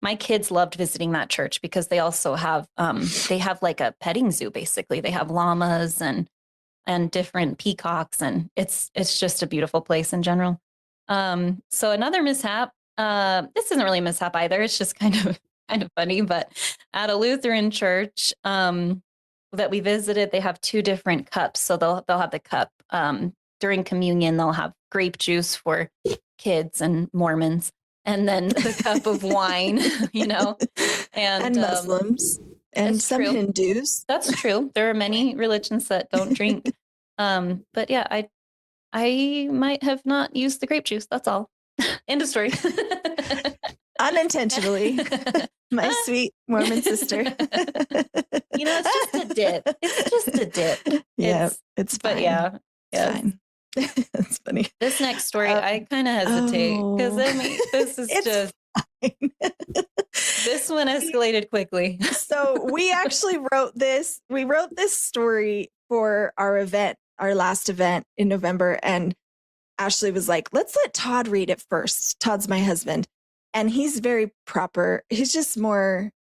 My kids loved visiting that church because they also have like a petting zoo. Basically, they have llamas and different peacocks, and it's just a beautiful place in general. So another mishap. This isn't really a mishap either. It's just kind of funny. But at a Lutheran church that we visited, they have two different cups. So they'll have the cup during communion. They'll have grape juice for kids and Mormons, and then the cup of wine, and Muslims and some true. Hindus. That's true. There are many religions that don't drink. But yeah, I might have not used the grape juice. That's all. End of story. Unintentionally. My sweet Mormon sister. It's just a dip. It's just a dip. Yeah, it's fine. But yeah. Fine. That's funny. This next story, I kind of hesitate because this is just this one escalated quickly. So we actually wrote this. We wrote this story for our event, our last event in November, and Ashlie was like, "Let's let Todd read it first." Todd's my husband, and he's very proper. He's just more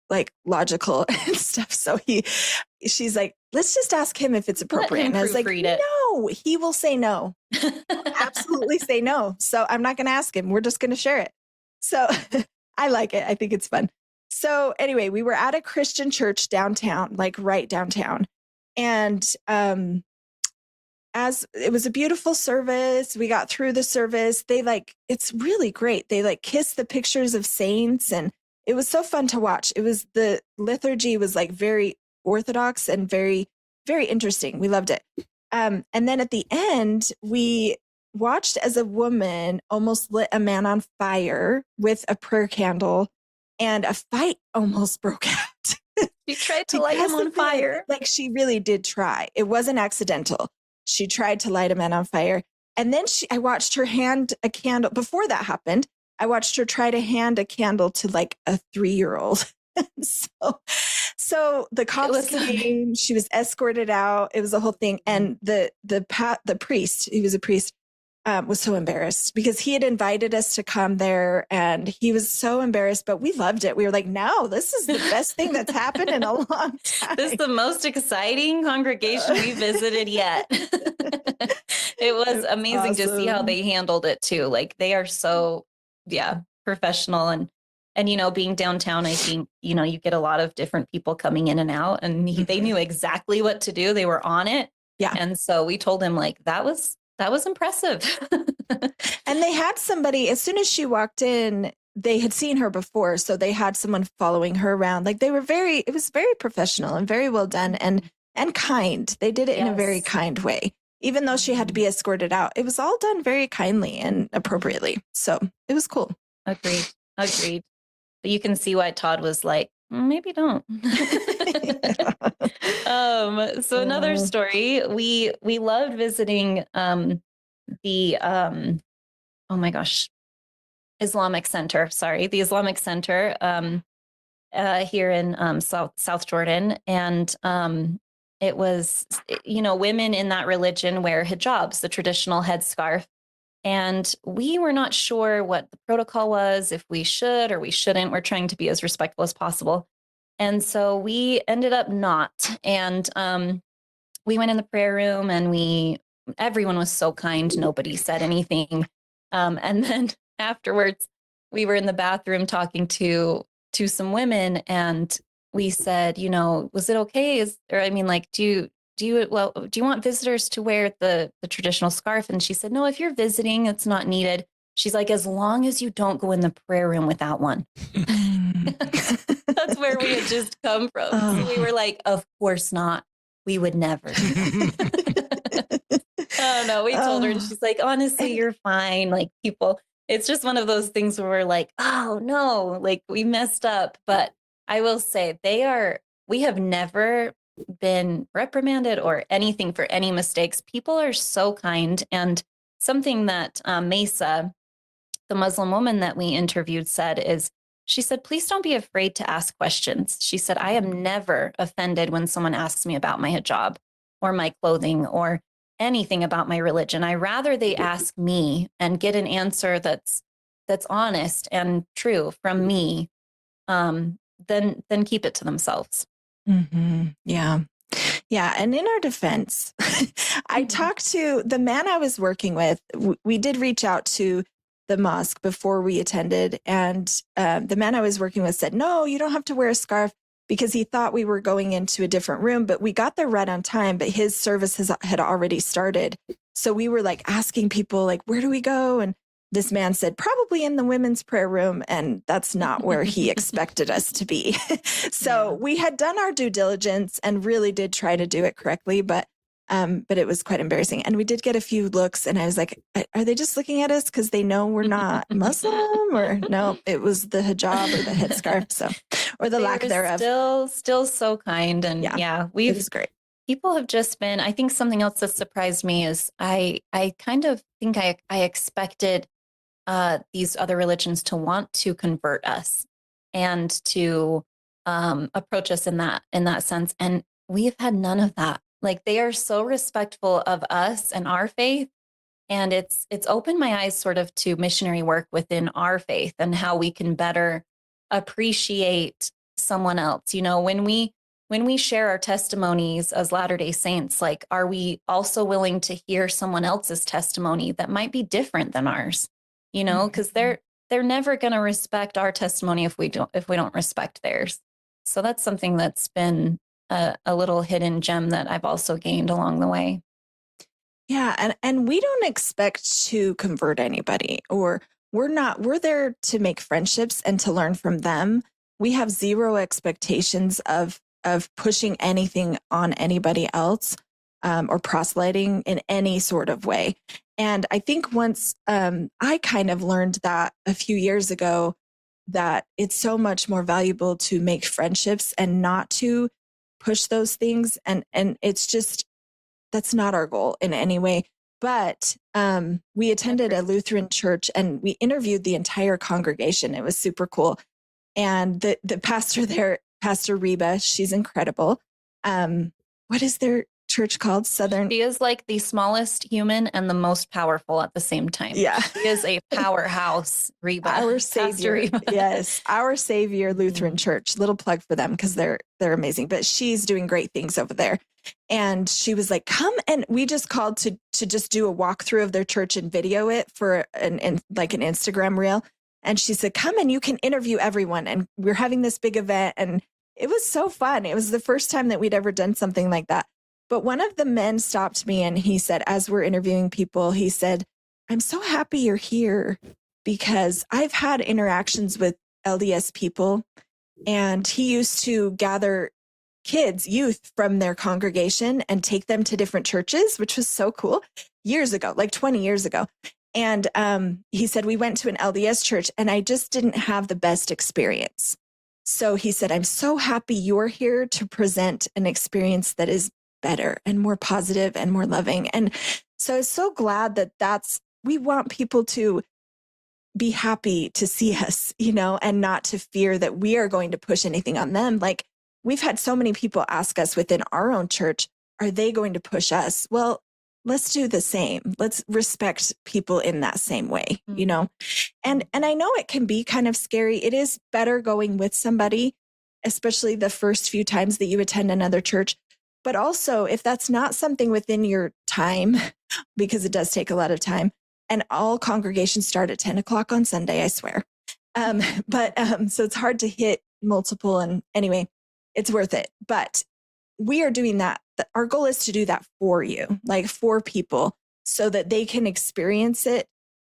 like logical and stuff. So she's like, let's just ask him if it's appropriate. And I was like, no, he will say no. Absolutely say no. So I'm not going to ask him. We're just going to share it. So I like it. I think it's fun. So anyway, we were at a Christian church downtown, like right downtown. And as it was a beautiful service, we got through the service. It's really great. They kiss the pictures of saints, and it was so fun to watch. The liturgy was like very Orthodox and very, very interesting. We loved it. And then at the end, we watched as a woman almost lit a man on fire with a prayer candle, and a fight almost broke out. She tried to light him on fire. Like, she really did try. It wasn't accidental. She tried to light a man on fire. And then I watched her hand a candle. Before that happened, I watched her try to hand a candle to like a 3-year-old. So the cops came, she was escorted out. It was a whole thing. And the priest, he was a priest, was so embarrassed because he had invited us to come there, and he was so embarrassed, but we loved it. We were like, no, this is the best thing that's happened in a long time. This is the most exciting congregation we visited yet. It was amazing to see how they handled it too. Like, they are so, professional, and being downtown, I think, you get a lot of different people coming in and out, and they knew exactly what to do. They were on it. Yeah. And so we told him, like, that was impressive. And they had somebody, as soon as she walked in, they had seen her before. So they had someone following her around. Like, it was very professional and very well done and kind. They did it in a very kind way. Even though she had to be escorted out, it was all done very kindly and appropriately. So it was cool. Agreed. But you can see why Todd was like, maybe don't. So another story, we loved visiting the Islamic Center. The Islamic Center here in South Jordan, and it was women in that religion wear hijabs, the traditional headscarf. And we were not sure what the protocol was, if we should or we shouldn't. We're trying to be as respectful as possible. And so we ended up not. And we went in the prayer room, and everyone was so kind. Nobody said anything. And then afterwards, we were in the bathroom talking to some women, and we said, was it okay? Do you want visitors to wear the traditional scarf? And she said, no, if you're visiting, it's not needed. She's like, as long as you don't go in the prayer room without one. That's where we had just come from. So we were like, of course not. we would never do that. Oh no, we told her and she's like, honestly, you're fine. Like people, it's just one of those things where we're like, oh no, like we messed up. But I will say we have never been reprimanded or anything for any mistakes. People are so kind. And something that Mesa, the Muslim woman that we interviewed, said is, she said, please don't be afraid to ask questions. She said, I am never offended when someone asks me about my hijab or my clothing or anything about my religion. I rather they ask me and get an answer that's honest and true from me than keep it to themselves. Mm-hmm. Yeah. Yeah. And in our defense, I talked to the man I was working with. We did reach out to the mosque before we attended. And the man I was working with said, no, you don't have to wear a scarf, because he thought we were going into a different room, but we got there right on time, but his service had already started. So we were like asking people, like, where do we go? And this man said, probably in the women's prayer room. And that's not where he expected us to be. So we had done our due diligence and really did try to do it correctly, but it was quite embarrassing. And we did get a few looks, and I was like, are they just looking at us because they know we're not Muslim? Or no, it was the hijab or the headscarf. So, or the lack thereof. Still so kind. And it was great. People have just been, I think something else that surprised me is I kind of think I expected these other religions to want to convert us and to approach us in that sense. And we've had none of that. Like, they are so respectful of us and our faith. And it's opened my eyes sort of to missionary work within our faith and how we can better appreciate someone else. You know, when we share our testimonies as Latter-day Saints, like, are we also willing to hear someone else's testimony that might be different than ours? You know, because they're never going to respect our testimony if we don't respect theirs. So that's something that's been a little hidden gem that I've also gained along the way. Yeah. And we don't expect to convert anybody, or we're there to make friendships and to learn from them. We have zero expectations of pushing anything on anybody else, or proselyting in any sort of way. And I think once I kind of learned that a few years ago, that it's so much more valuable to make friendships and not to push those things. And it's just, that's not our goal in any way. But we attended a Lutheran church and we interviewed the entire congregation. It was super cool. And the pastor there, Pastor Reba, she's incredible. What is their church called? Southern. She is like the smallest human and the most powerful at the same time. Yeah. She is a powerhouse, Reba. Our Savior. Reba. Yes. Our Savior Lutheran Church. Little plug for them because they're amazing. But she's doing great things over there. And she was like, come. And we just called to just do a walkthrough of their church and video it for an Instagram reel. And she said, come and you can interview everyone. And we're having this big event. And it was so fun. It was the first time that we'd ever done something like that. But one of the men stopped me and he said, as we're interviewing people, he said, I'm so happy you're here because I've had interactions with LDS people. And he used to gather youth from their congregation and take them to different churches, which was so cool, years ago, like 20 years ago. And he said, we went to an LDS church and I just didn't have the best experience. So he said, I'm so happy you're here to present an experience that is better and more positive and more loving. And so I was so glad that we want people to be happy to see us, you know, and not to fear that we are going to push anything on them. Like, we've had so many people ask us within our own church, are they going to push us? Well, let's do the same. Let's respect people in that same way, you know? And I know it can be kind of scary. It is better going with somebody, especially the first few times that you attend another church. But also, if that's not something within your time, because it does take a lot of time, and all congregations start at 10 o'clock on Sunday, I swear. So it's hard to hit multiple. And anyway, it's worth it. But we are doing that. Our goal is to do that for you, like for people, so that they can experience it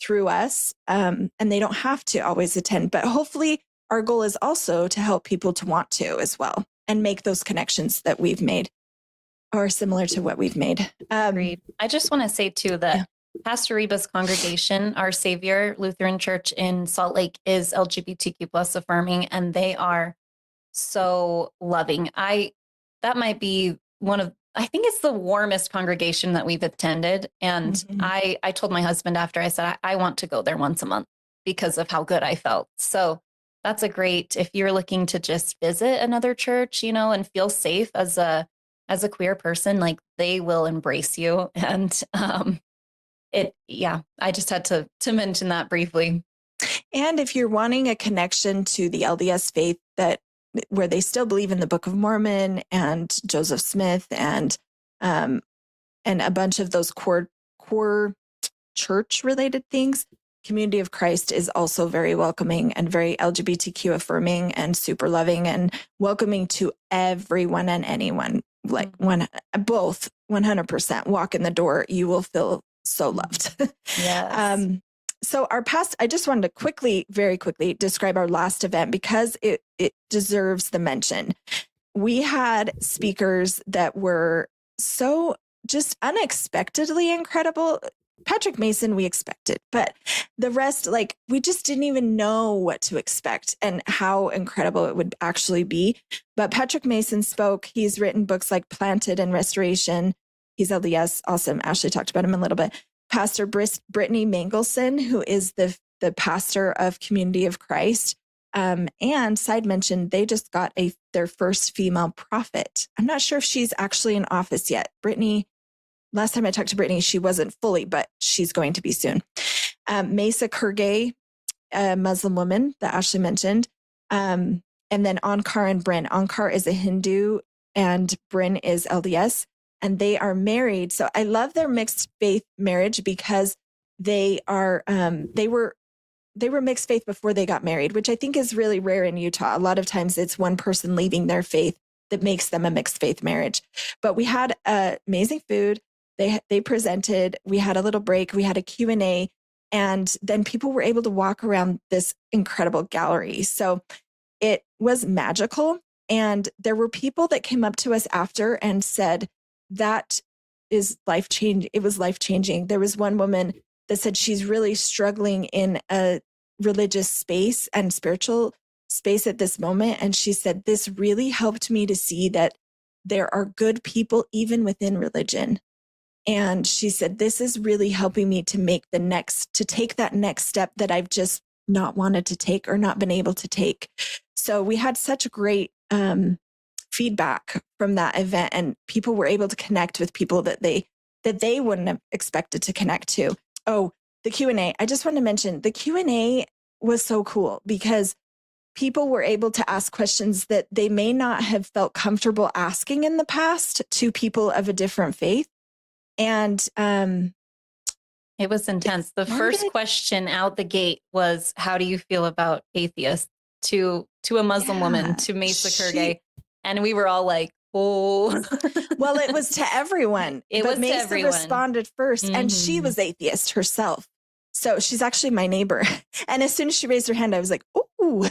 through us. And they don't have to always attend. But hopefully our goal is also to help people to want to as well and make those connections that we've made. or similar to what we've made. Agreed. I just want to say too that Pastor Reba's congregation, Our Savior Lutheran Church in Salt Lake, is LGBTQ plus affirming, and they are so loving. That might be I think it's the warmest congregation that we've attended. And I told my husband after, I said, I want to go there once a month because of how good I felt. So that's if you're looking to just visit another church, and feel safe as a queer person, like they will embrace you. And I just had to mention that briefly. And if you're wanting a connection to the LDS faith where they still believe in the Book of Mormon and Joseph Smith and a bunch of those core church related things, Community of Christ is also very welcoming and very LGBTQ affirming and super loving and welcoming to everyone and anyone. Like both 100% walk in the door, you will feel so loved. Yes. So I just wanted to very quickly describe our last event because it deserves the mention. We had speakers that were so just unexpectedly incredible. Patrick Mason, we expected, but the rest, we just didn't even know what to expect and how incredible it would actually be. But Patrick Mason spoke. He's written books like Planted and Restoration. He's LDS. Awesome. Ashlie talked about him a little bit. Pastor Brittany Mangelson, who is the pastor of Community of Christ. And side mention, they just got their first female prophet. I'm not sure if she's actually in office yet. Brittany, last time I talked to Brittany, she wasn't fully, but she's going to be soon. Mesa Kurgay, a Muslim woman that Ashlie mentioned. And then Onkar and Bryn. Onkar is a Hindu and Bryn is LDS. And they are married. So I love their mixed faith marriage because they were mixed faith before they got married, which I think is really rare in Utah. A lot of times it's one person leaving their faith that makes them a mixed faith marriage. But we had amazing food. They presented. We had a little break. We had a Q&A. And then people were able to walk around this incredible gallery. So it was magical. And there were people that came up to us after and said, that is life-changing. It was life-changing. There was one woman that said she's really struggling in a religious space and spiritual space at this moment. And she said, this really helped me to see that there are good people even within religion. And she said, this is really helping me to take that next step that I've just not wanted to take or not been able to take. So we had such great feedback from that event, and people were able to connect with people that they wouldn't have expected to connect to. Oh, the Q&A. I just want to mention the Q&A was so cool because people were able to ask questions that they may not have felt comfortable asking in the past to people of a different faith. And it was intense. The first question out the gate was, how do you feel about atheists? To a Muslim woman, to Mesa Kurgay. And we were all like, oh. Well, it was to everyone. But Mesa responded first, and she was atheist herself. So she's actually my neighbor. And as soon as she raised her hand, I was like, ooh.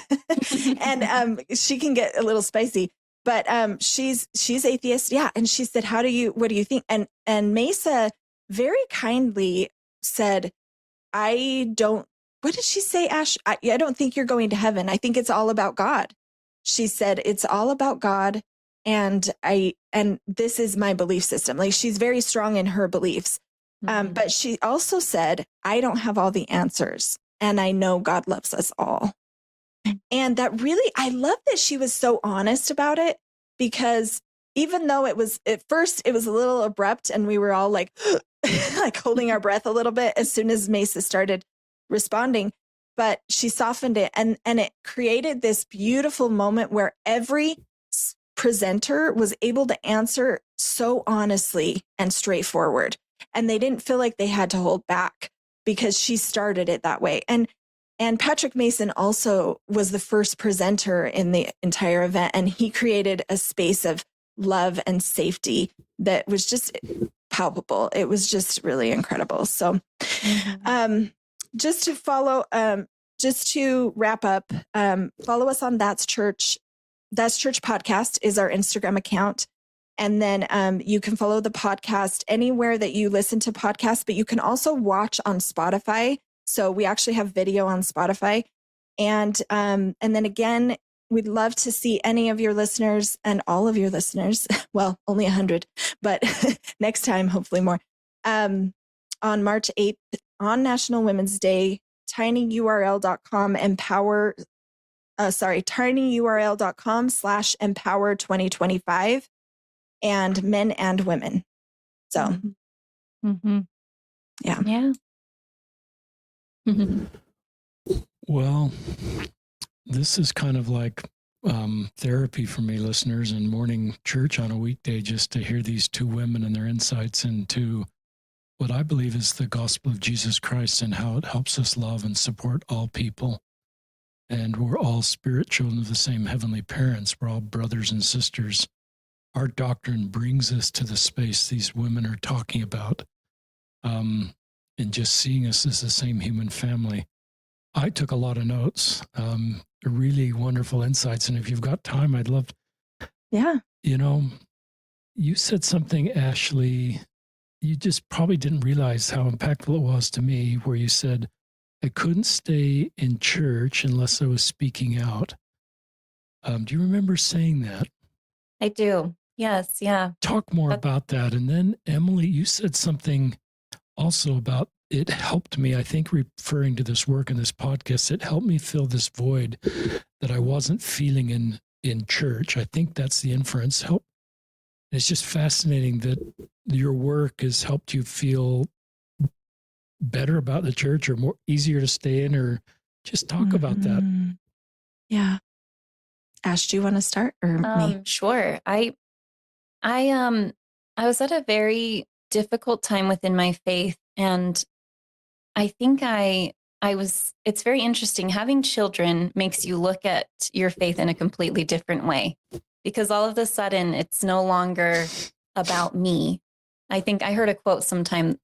And she can get a little spicy. But she's atheist. Yeah. And she said, what do you think? And Mesa very kindly said, what did she say, Ash? I don't think you're going to heaven. I think it's all about God. She said, it's all about God. And this is my belief system. Like, she's very strong in her beliefs. But she also said, I don't have all the answers. And I know God loves us all. And that really, I love that she was so honest about it, because even though at first it was a little abrupt and we were all like, like holding our breath a little bit as soon as Mesa started responding, but she softened it, and it created this beautiful moment where every presenter was able to answer so honestly and straightforward, and they didn't feel like they had to hold back because she started it that way. And Patrick Mason also was the first presenter in the entire event, and he created a space of love and safety that was just palpable. It was just really incredible. So, just to wrap up, follow us on That's Church. That's Church Podcast is our Instagram account. And then you can follow the podcast anywhere that you listen to podcasts, but you can also watch on Spotify. So we actually have video on Spotify. And then again, we'd love to see any of your listeners and all of your listeners. Well, only 100, but next time, hopefully more. On March 8th, on National Women's Day, tinyurl.com tinyurl.com/empower 2025 and men and women. So, yeah. Well, this is kind of like therapy for me, listeners, and morning church on a weekday, just to hear these two women and their insights into what I believe is the gospel of Jesus Christ and how it helps us love and support all people. And we're all spirit children of the same heavenly parents. We're all brothers and sisters. Our doctrine brings us to the space these women are talking about, and just seeing us as the same human family. I took a lot of notes, really wonderful insights. And if you've got time, I'd love, you said something, Ashlie, you just probably didn't realize how impactful it was to me, where you said, I couldn't stay in church unless I was speaking out. Do you remember saying that? I do. Yes. Yeah. Talk more about that. And then, Emilie, you said something also about it helped me, I think, referring to this work in this podcast, it helped me fill this void that I wasn't feeling in church. I think that's the inference. It's just fascinating that your work has helped you feel better about the church, or more easier to stay in, or just talk about that. Yeah. Ash, do you want to start, or me? Sure. I was at a very difficult time within my faith, and I think it's very interesting. Having children makes you look at your faith in a completely different way, because all of a sudden it's no longer about me. I think I heard a quote sometime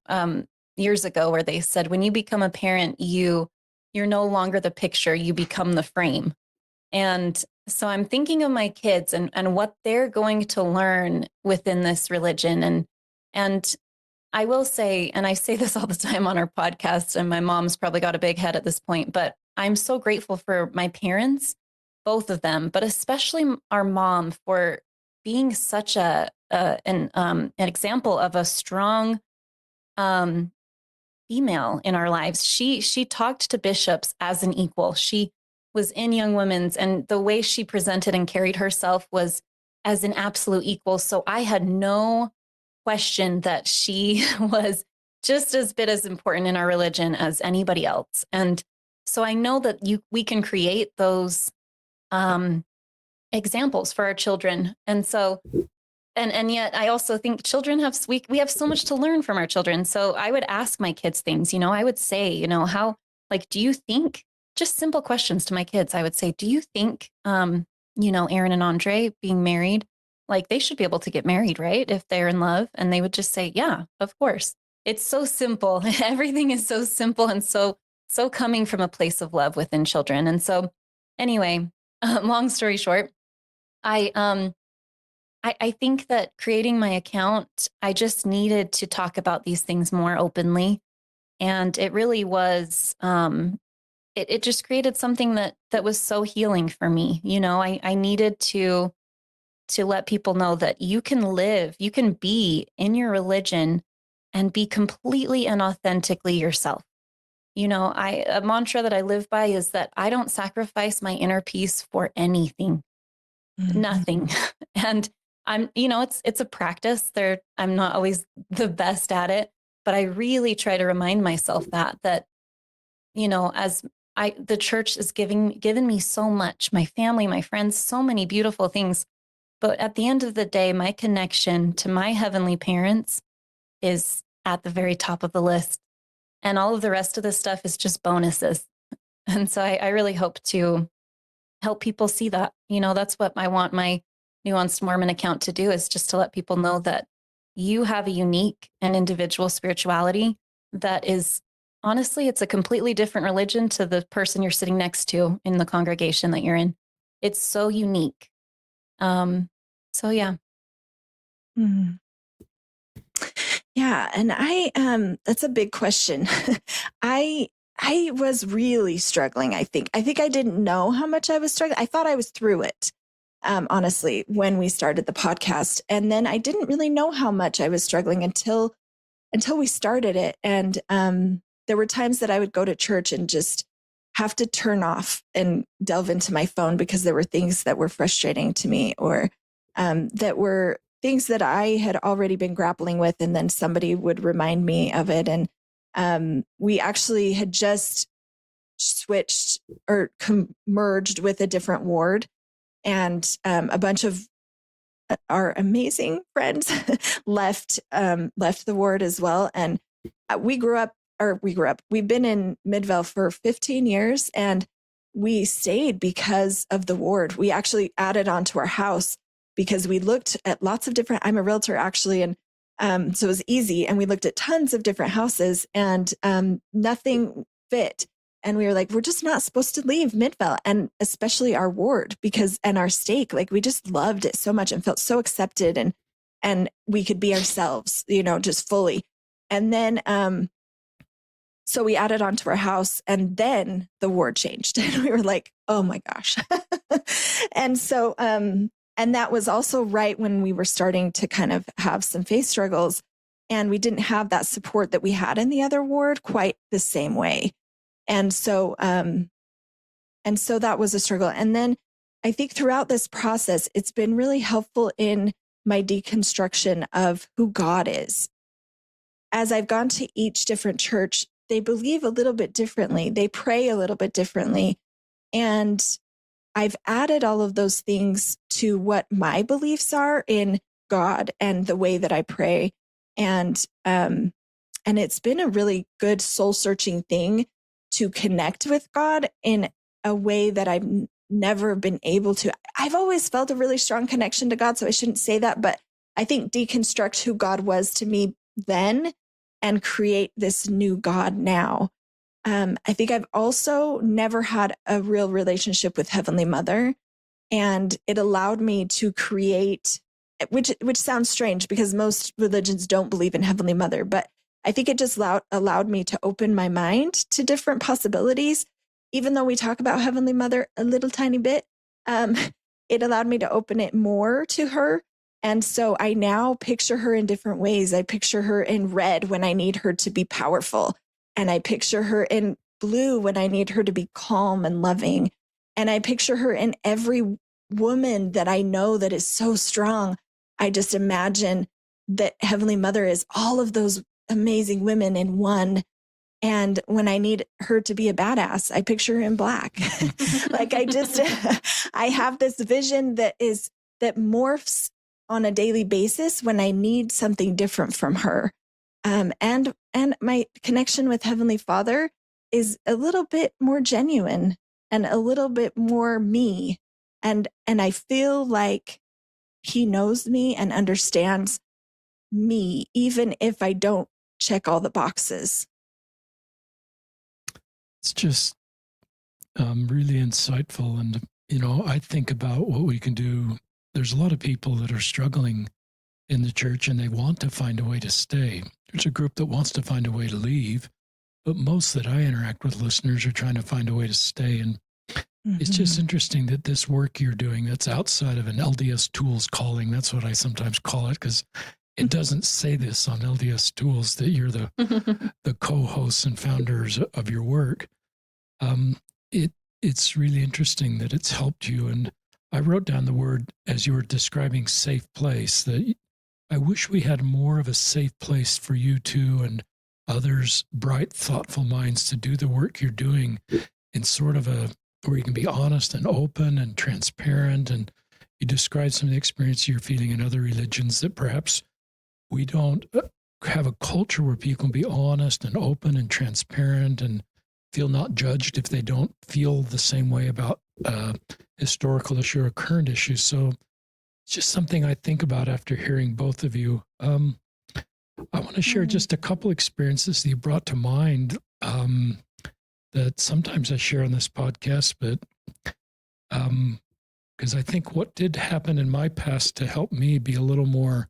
years ago where they said, when you become a parent, you're no longer the picture, you become the frame. And so I'm thinking of my kids and what they're going to learn within this religion. And I will say, and I say this all the time on our podcast, and my mom's probably got a big head at this point, but I'm so grateful for my parents, both of them, but especially our mom, for being such an example of a strong female in our lives. She talked to bishops as an equal. She was in Young Women's, and the way she presented and carried herself was as an absolute equal. So I had no question that she was just as bit as important in our religion as anybody else. And so I know that we can create those examples for our children. And so, and yet I also think children we have so much to learn from our children. So I would ask my kids things, I would say, how, do you think, just simple questions to my kids. I would say, do you think, Aaron and Andre being married, they should be able to get married, right? If they're in love. And they would just say, yeah, of course. It's so simple. Everything is so simple and so coming from a place of love within children. And so anyway, long story short, I think that creating my account, I just needed to talk about these things more openly. And it really was, it just created something that was so healing for me. I needed to let people know that you can be in your religion and be completely and authentically yourself. A mantra that I live by is that I don't sacrifice my inner peace for anything, nothing. And it's a practice there. I'm not always the best at it, but I really try to remind myself that as the church has given me so much, my family, my friends, so many beautiful things. But at the end of the day, my connection to my heavenly parents is at the very top of the list. And all of the rest of the stuff is just bonuses. And so I really hope to help people see that. That's what I want my Nuanced Mormon account to do, is just to let people know that you have a unique and individual spirituality that is, honestly, it's a completely different religion to the person you're sitting next to in the congregation that you're in. It's so unique. So yeah. Mm. Yeah. And that's a big question. I was really struggling. I think I didn't know how much I was struggling. I thought I was through it. Honestly, when we started the podcast, and then I didn't really know how much I was struggling until we started it. And, there were times that I would go to church and just have to turn off and delve into my phone because there were things that were frustrating to me, or, that were things that I had already been grappling with. And then somebody would remind me of it. And, we actually had just switched or merged with a different ward. And a bunch of our amazing friends left the ward as well. And we've been in Midvale for 15 years, and we stayed because of the ward. We actually added on to our house because we looked at lots of different, I'm a realtor actually. And so it was easy. And we looked at tons of different houses, and nothing fit. And we were like, we're just not supposed to leave Midvale, and especially our ward, and our stake. Like, we just loved it so much and felt so accepted, and we could be ourselves, just fully. And then, so we added on to our house, and then the ward changed, and we were like, oh my gosh. And so, and that was also right when we were starting to kind of have some faith struggles, and we didn't have that support that we had in the other ward quite the same way. And so that was a struggle. And then I think throughout this process, it's been really helpful in my deconstruction of who God is. As I've gone to each different church, they believe a little bit differently. They pray a little bit differently. And I've added all of those things to what my beliefs are in God and the way that I pray. And it's been a really good soul-searching thing to connect with God in a way that I've never been able to. I've always felt a really strong connection to God, so I shouldn't say that, but I think deconstruct who God was to me then and create this new God now. I think I've also never had a real relationship with Heavenly Mother, and it allowed me to create, which sounds strange because most religions don't believe in Heavenly Mother, but I think it just allowed me to open my mind to different possibilities. Even though we talk about Heavenly Mother a little tiny bit, it allowed me to open it more to her. And so I now picture her in different ways. I picture her in red when I need her to be powerful. And I picture her in blue when I need her to be calm and loving. And I picture her in every woman that I know that is so strong. I just imagine that Heavenly Mother is all of those amazing women in one. And when I need her to be a badass, I picture her in black. Like I have this vision that morphs on a daily basis when I need something different from her. And my connection with Heavenly Father is a little bit more genuine and a little bit more me. And I feel like he knows me and understands me, even if I don't check all the boxes. It's just really insightful. And, I think about what we can do. There's a lot of people that are struggling in the church and they want to find a way to stay. There's a group that wants to find a way to leave, but most that I interact with listeners are trying to find a way to stay. And it's just interesting that this work you're doing that's outside of an LDS Tools calling, that's what I sometimes call it, because it doesn't say this on LDS Tools that you're the co-hosts and founders of your work. It's really interesting that it's helped you. And I wrote down the word as you were describing safe place, that I wish we had more of a safe place for you two and others, bright, thoughtful minds, to do the work you're doing in sort of where you can be honest and open and transparent. And you described some of the experience you're feeling in other religions that perhaps we don't have a culture where people can be honest and open and transparent and feel not judged if they don't feel the same way about historical issue or current issues. So it's just something I think about after hearing both of you. I want to share just a couple experiences that you brought to mind that sometimes I share on this podcast, but because I think what did happen in my past to help me be a little more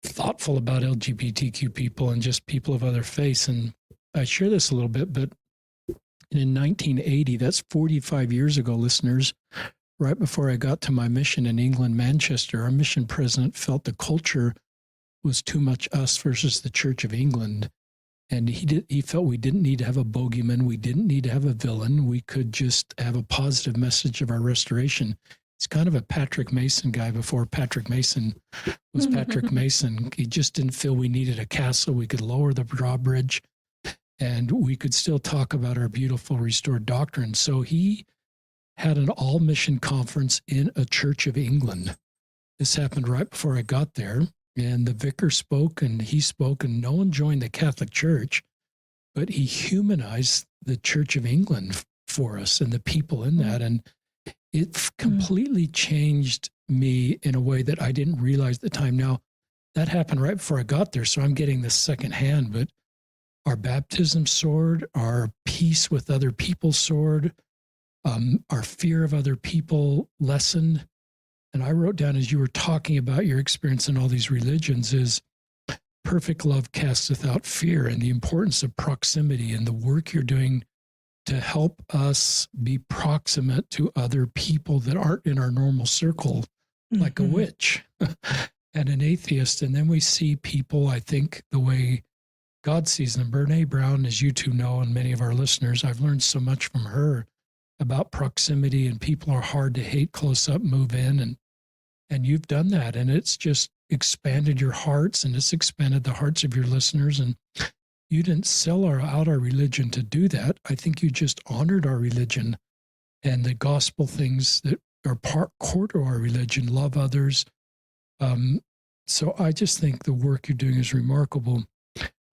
thoughtful about LGBTQ people and just people of other faiths. And I share this a little bit, but in 1980, that's 45 years ago, listeners, right before I got to my mission in England, Manchester, our mission president felt the culture was too much us versus the Church of England. And he felt we didn't need to have a bogeyman. We didn't need to have a villain. We could just have a positive message of our restoration. He's kind of a Patrick Mason guy before Patrick Mason was Patrick Mason. He just didn't feel we needed a castle. We could lower the drawbridge and we could still talk about our beautiful restored doctrine. So he had an all-mission conference in a Church of England. This happened right before I got there. And the vicar spoke and he spoke, and no one joined the Catholic Church, but he humanized the Church of England for us and the people in that. And it completely changed me in a way that I didn't realize at the time. Now, that happened right before I got there, so I'm getting this secondhand, but our baptism soared, our peace with other people soared, our fear of other people lessened. And I wrote down, as you were talking about your experience in all these religions, is perfect love casteth out fear, and the importance of proximity and the work you're doing to help us be proximate to other people that aren't in our normal circle, like a witch and an atheist. And then we see people, I think, the way God sees them. Brene Brown, as you two know, and many of our listeners, I've learned so much from her about proximity, and people are hard to hate close up, move in, and you've done that, and it's just expanded your hearts, and it's expanded the hearts of your listeners. And you didn't sell out our religion to do that. I think you just honored our religion and the gospel things that are core to our religion, love others. So I just think the work you're doing is remarkable.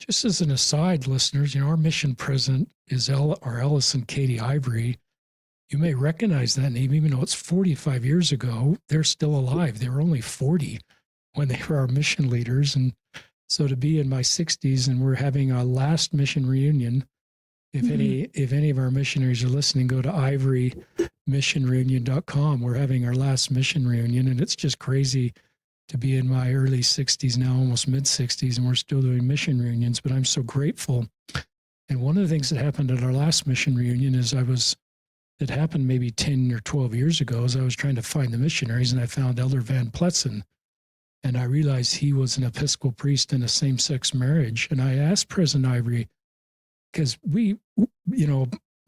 Just as an aside, listeners, our mission president is our Ellison Katie Ivory. You may recognize that name, even though it's 45 years ago. They're still alive. They were only 40 when they were our mission leaders. And so to be in my 60s and we're having our last mission reunion, if any of our missionaries are listening, go to ivorymissionreunion.com. We're having our last mission reunion, and it's just crazy to be in my early 60s now, almost mid-60s, and we're still doing mission reunions. But I'm so grateful. And one of the things that happened at our last mission reunion is it happened maybe 10 or 12 years ago, as I was trying to find the missionaries, and I found Elder Van Pletzen. And I realized he was an Episcopal priest in a same-sex marriage. And I asked President Ivory, because it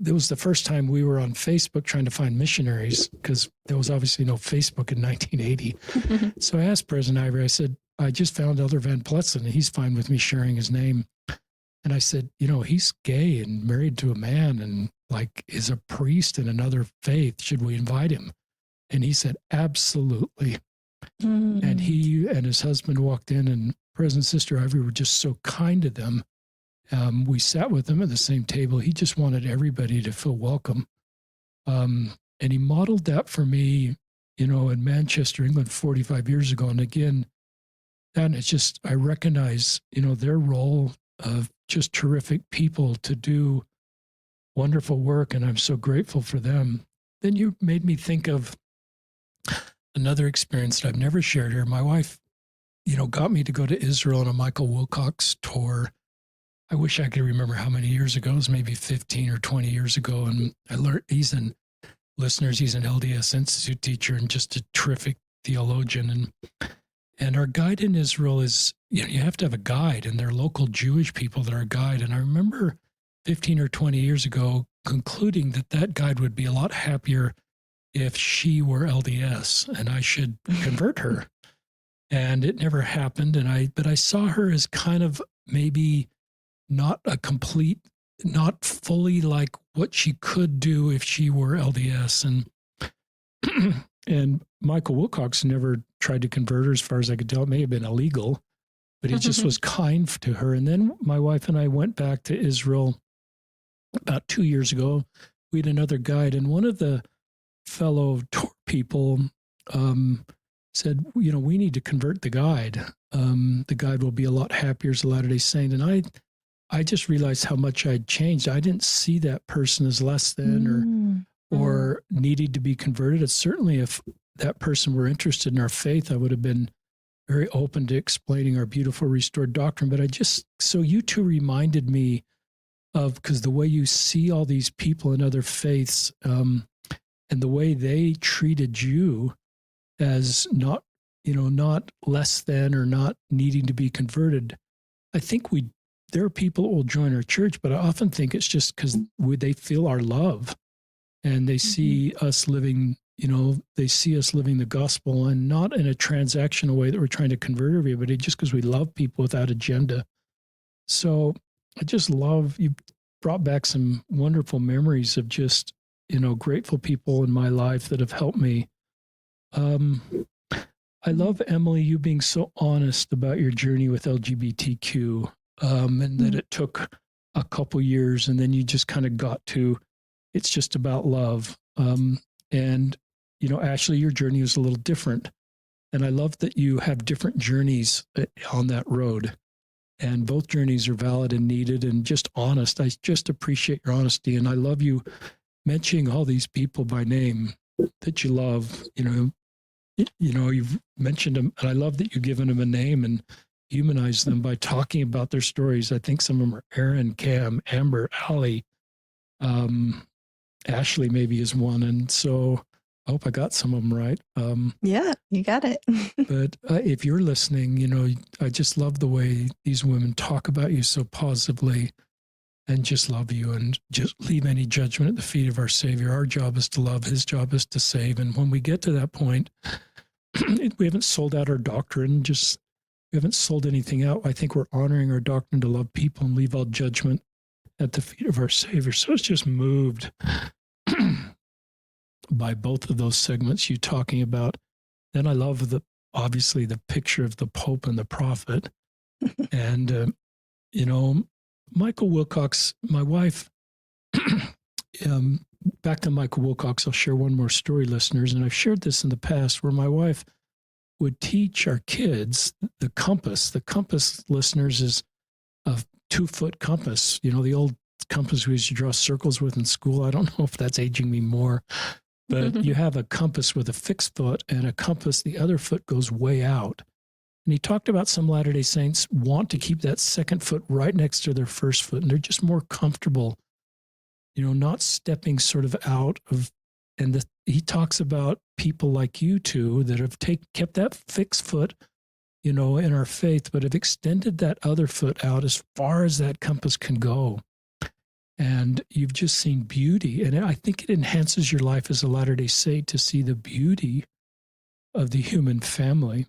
was the first time we were on Facebook trying to find missionaries, because there was obviously no Facebook in 1980. So I asked President Ivory, I said, I just found Elder Van Pletzen, and he's fine with me sharing his name. And I said, he's gay and married to a man and is a priest in another faith. Should we invite him? And he said, absolutely. And he and his husband walked in, and President Sister Ivory were just so kind to them. We sat with them at the same table. He just wanted everybody to feel welcome. And he modeled that for me, in Manchester, England, 45 years ago. And again, and it's just, I recognize, their role of just terrific people to do wonderful work, and I'm so grateful for them. Then you made me think of another experience that I've never shared here. My wife, got me to go to Israel on a Michael Wilcox tour. I wish I could remember how many years ago. It was maybe 15 or 20 years ago. And I learned, he's an LDS Institute teacher and just a terrific theologian. And our guide in Israel is, you have to have a guide, and they're local Jewish people that are a guide. And I remember 15 or 20 years ago concluding that guide would be a lot happier if she were LDS and I should convert her. And it never happened. But I saw her as kind of maybe not fully like what she could do if she were LDS. And Michael Wilcox never tried to convert her, as far as I could tell. It may have been illegal, but he just was kind to her. And then my wife and I went back to Israel about 2 years ago. We had another guide, and one of the fellow tour people said, we need to convert the guide. The guide will be a lot happier as a Latter-day Saint. And I just realized how much I'd changed. I didn't see that person as less than or needed to be converted. It's certainly, if that person were interested in our faith, I would have been very open to explaining our beautiful restored doctrine. But so you two reminded me of, because the way you see all these people in other faiths, and the way they treated you as not less than or not needing to be converted. I think there are people who will join our church, but I often think it's just because they feel our love and they see us living, they see us living the gospel, and not in a transactional way that we're trying to convert everybody, just because we love people without agenda. So I just love, you brought back some wonderful memories of just, grateful people in my life that have helped me. I love, Emilie, you being so honest about your journey with LGBTQ, and that it took a couple years, and then you just kind of got to, it's just about love. And, Ashlie, your journey was a little different. And I love that you have different journeys on that road. And both journeys are valid and needed and just honest. I just appreciate your honesty. And I love you mentioning all these people by name that you love. You've mentioned them, and I love that you've given them a name and humanized them by talking about their stories. I think some of them are Aaron, Cam, Amber, Allie, Ashlie maybe is one. And so I hope I got some of them right. Yeah, you got it. But if you're listening, I just love the way these women talk about you so positively and just love you and just leave any judgment at the feet of our Savior. Our job is to love. His job is to save. And when we get to that point, we haven't sold out our doctrine. We haven't sold anything out. I think we're honoring our doctrine to love people and leave all judgment at the feet of our Savior. So it's just moved by both of those segments you talking about. Then I love obviously the picture of the Pope and the prophet. And, Michael Wilcox, my wife, back to Michael Wilcox, I'll share one more story, listeners. And I've shared this in the past, where my wife would teach our kids the compass. The compass, listeners, is a 2-foot compass. The old compass we used to draw circles with in school. I don't know if that's aging me more, but you have a compass with a fixed foot, and a compass, the other foot goes way out. And he talked about some Latter-day Saints want to keep that second foot right next to their first foot, and they're just more comfortable, not stepping sort of out of. And he talks about people like you two that have kept that fixed foot, in our faith, but have extended that other foot out as far as that compass can go. And you've just seen beauty. And I think it enhances your life as a Latter-day Saint to see the beauty of the human family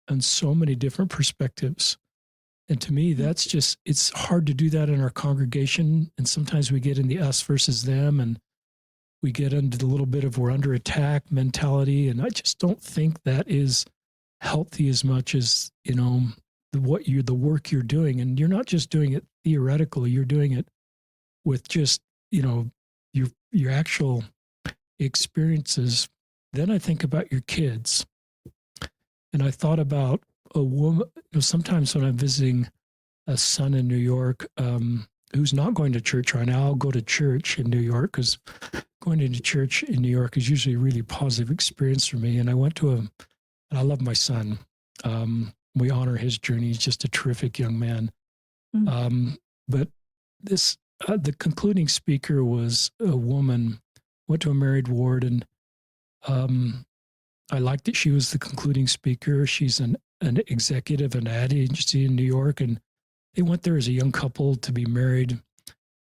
on so many different perspectives. And to me, that's just, it's hard to do that in our congregation. And sometimes we get in the us versus them, and we get into the little bit of we're under attack mentality. And I just don't think that is healthy as much as, the work you're doing. And you're not just doing it theoretically, you're doing it with just, your actual experiences. Then I think about your kids. And I thought about a woman, sometimes when I'm visiting a son in New York, who's not going to church right now. I'll go to church in New York, because going into church in New York is usually a really positive experience for me. And I went to and I love my son. We honor his journey. He's just a terrific young man. But the concluding speaker was a woman, went to a married ward, and I liked that she was the concluding speaker. She's an executive, an ad agency in New York, and they went there as a young couple to be married,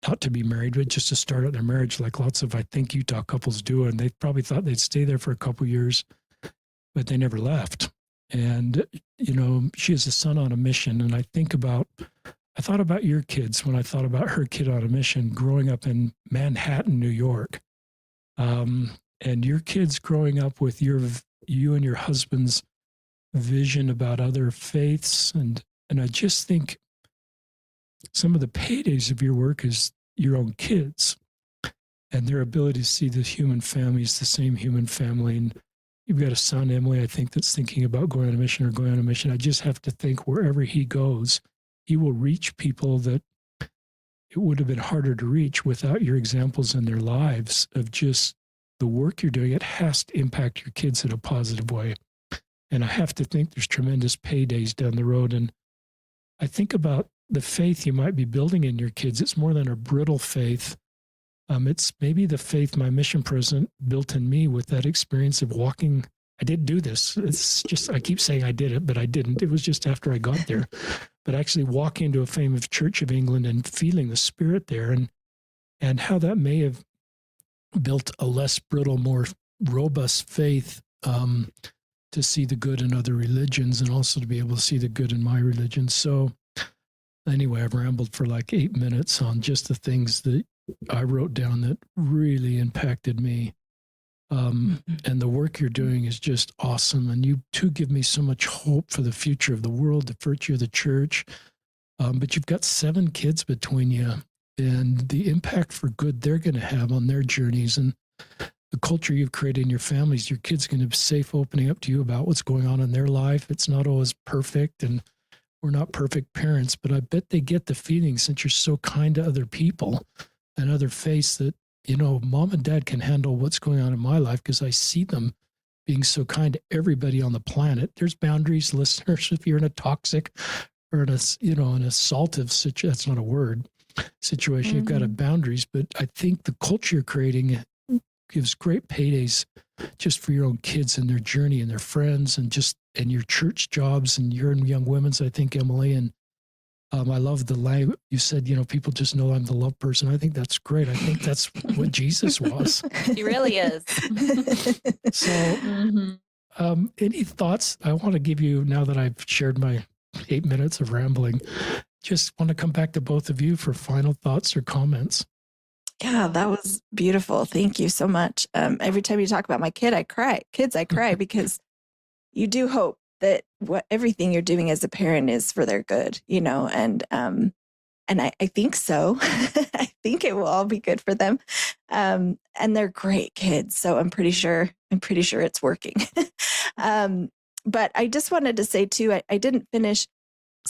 not to be married, but just to start out their marriage, like lots of, I think, Utah couples do. And they probably thought they'd stay there for a couple years, but they never left. And, she has a son on a mission. And I thought about your kids when I thought about her kid on a mission growing up in Manhattan, New York. And your kids growing up with you and your husband's vision about other faiths. And I just think some of the paydays of your work is your own kids and their ability to see the human family is the same human family. And you've got a son, Emilie, I think, that's thinking about going on a mission or going on a mission. I just have to think wherever he goes, he will reach people that it would have been harder to reach without your examples in their lives of just the work you're doing. It has to impact your kids in a positive way. And I have to think there's tremendous paydays down the road. And I think about the faith you might be building in your kids. It's more than a brittle faith. It's maybe the faith my mission president built in me with that experience of walking. I did do this. It's just, I keep saying I did it, but I didn't. It was just after I got there. But actually walking into a famous Church of England and feeling the Spirit there, and how that may have built a less brittle, more robust faith to see the good in other religions, and also to be able to see the good in my religion. So anyway, I've rambled for like 8 minutes on just the things that I wrote down that really impacted me. And the work you're doing is just awesome. And you too give me so much hope for the future of the world, the future of the church. But you've got 7 kids between you, and the impact for good they're going to have on their journeys, and the culture you've created in your families. Your kids going to be safe opening up to you about what's going on in their life. It's not always perfect, and we're not perfect parents, but I bet they get the feeling, since you're so kind to other people and other faiths, that, mom and dad can handle what's going on in my life because I see them being so kind to everybody on the planet. There's boundaries, listeners. If you're in a toxic or in a, an assaultive situation, that's not a word, situation, you've got boundaries. But I think the culture you're creating gives great paydays just for your own kids and their journey and their friends, and your church jobs and your young women's, I think, Emilie. And I love the line you said, people just know I'm the love person. I think that's great. I think that's what Jesus was. He really is. So any thoughts I want to give you now that I've shared my 8 minutes of rambling? Just want to come back to both of you for final thoughts or comments. Yeah, that was beautiful. Thank you so much. Every time you talk about my kids, I cry because you do hope that everything you're doing as a parent is for their good, and I think so. I think it will all be good for them. And they're great kids. So I'm pretty sure it's working. But I just wanted to say too, I didn't finish.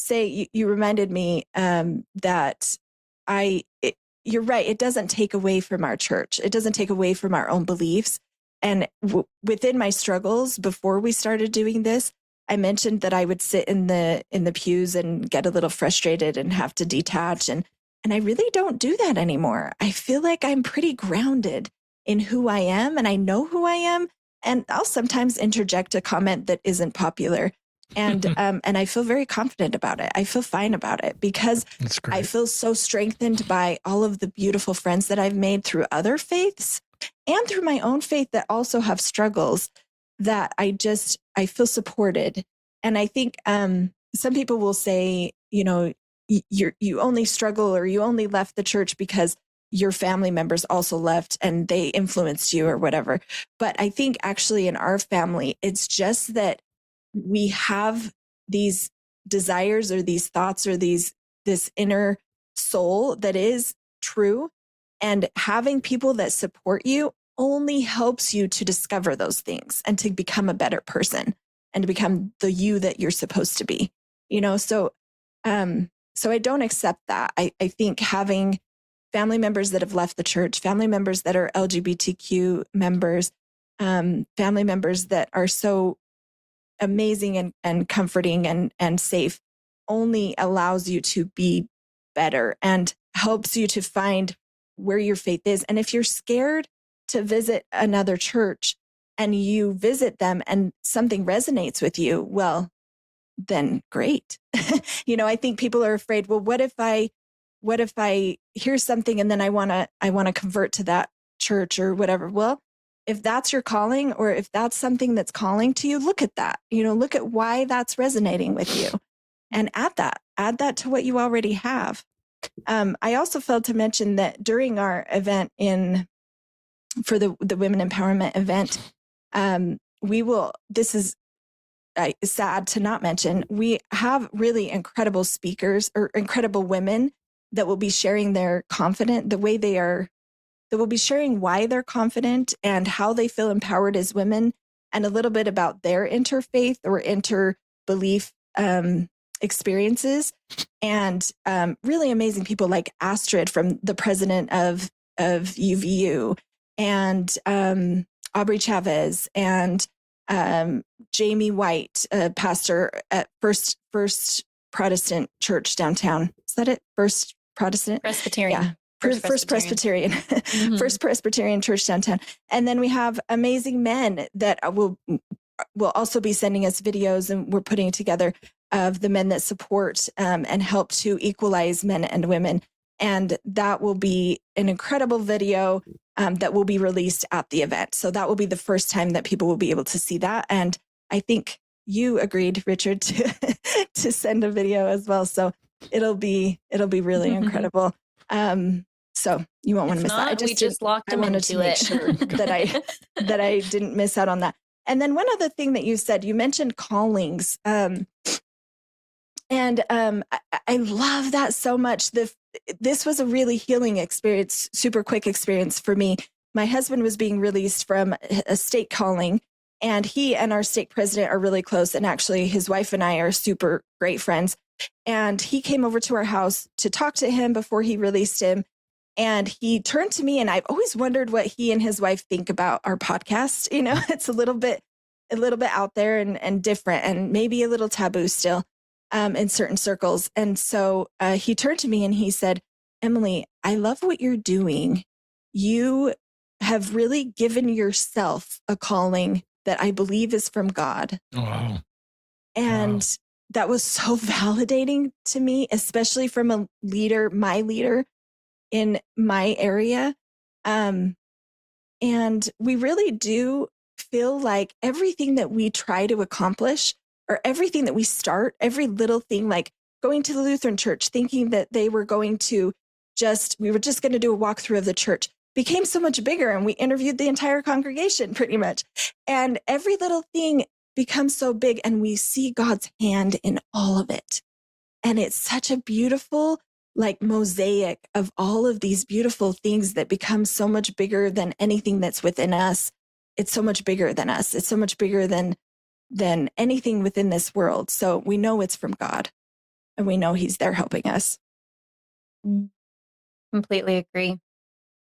You reminded me that you're right. It doesn't take away from our church. It doesn't take away from our own beliefs. And within my struggles before we started doing this, I mentioned that I would sit in the pews and get a little frustrated and have to detach. And I really don't do that anymore. I feel like I'm pretty grounded in who I am, and I know who I am. And I'll sometimes interject a comment that isn't popular. And I feel very confident about it. I feel fine about it because I feel so strengthened by all of the beautiful friends that I've made through other faiths and through my own faith that also have struggles, that I feel supported. And I think some people will say, you only struggle or you only left the church because your family members also left and they influenced you or whatever. But I think actually in our family, it's just that we have these desires or these thoughts or this inner soul that is true. And having people that support you only helps you to discover those things and to become a better person and to become the you that you're supposed to be, so I don't accept that. I think having family members that have left the church, family members that are LGBTQ members, family members that are so amazing and comforting and safe only allows you to be better and helps you to find where your faith is. And if you're scared to visit another church and you visit them and something resonates with you, well, then great. I think people are afraid, well, what if I hear something and then I want to convert to that church or whatever? Well, if that's your calling, or if that's something that's calling to you, look at that, look at why that's resonating with you and add that to what you already have. I also failed to mention that during our event for the Women Empowerment event, this is sad to not mention, we have really incredible speakers or incredible women that will be sharing their confidence, that will be sharing why they're confident and how they feel empowered as women, and a little bit about their interfaith or interbelief experiences. And really amazing people like Astrid, from the president of UVU, and Aubrey Chavez, and Jamie White, pastor at First Protestant Church downtown. Is that it? First Protestant? Presbyterian. Yeah. First Presbyterian. Mm-hmm. First Presbyterian Church downtown. And then we have amazing men that will also be sending us videos, and we're putting together of the men that support and help to equalize men and women. And that will be an incredible video that will be released at the event. So that will be the first time that people will be able to see that. And I think you agreed, Richard, to send a video as well. So it'll be really incredible. So you won't want to miss that. We just locked him into it. Sure that I didn't miss out on that. And then one other thing that you said, you mentioned callings. And I love that so much. This was a really healing experience, super quick experience for me. My husband was being released from a state calling, and he and our state president are really close. And actually his wife and I are super great friends. And he came over to our house to talk to him before he released him. And he turned to me, and I've always wondered what he and his wife think about our podcast. You know, it's a little bit out there and different, and maybe a little taboo still in certain circles. And so he turned to me and he said, Emilie, I love what you're doing. You have really given yourself a calling that I believe is from God. Wow. And that was so validating to me, especially from a leader, my leader in my area. And we really do feel like everything that we try to accomplish, or everything that we start, every little thing, like going to the Lutheran church, thinking that we were just going to do a walkthrough of the church, became so much bigger. And we interviewed the entire congregation pretty much. And every little thing becomes so big, and we see God's hand in all of it. And it's such a beautiful, like, mosaic of all of these beautiful things that become so much bigger than anything that's within us. It's so much bigger than us. It's so much bigger than anything within this world. So we know it's from God, and we know He's there helping us. Completely agree.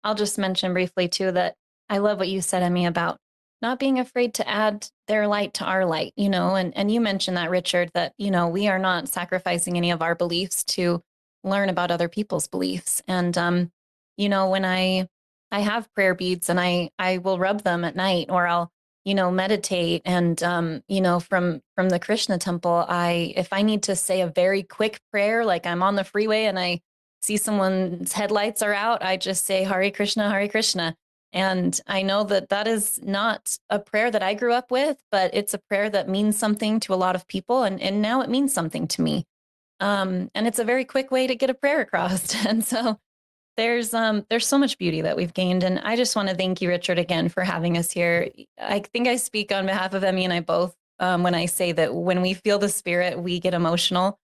I'll just mention briefly too that I love what you said, Emmy, about not being afraid to add their light to our light, you know, and you mentioned that, Richard, that, you know, we are not sacrificing any of our beliefs to learn about other people's beliefs. And, you know, when I have prayer beads, and I will rub them at night, or I'll, you know, meditate. And, you know, from the Krishna temple, if I need to say a very quick prayer, like I'm on the freeway and I see someone's headlights are out, I just say, Hare Krishna, Hare Krishna. And I know that is not a prayer that I grew up with, but it's a prayer that means something to a lot of people. And now it means something to me. And it's a very quick way to get a prayer across. And so there's so much beauty that we've gained. And I just want to thank you, Richard, again, for having us here. I think I speak on behalf of Emmy and I both when I say that when we feel the Spirit, we get emotional.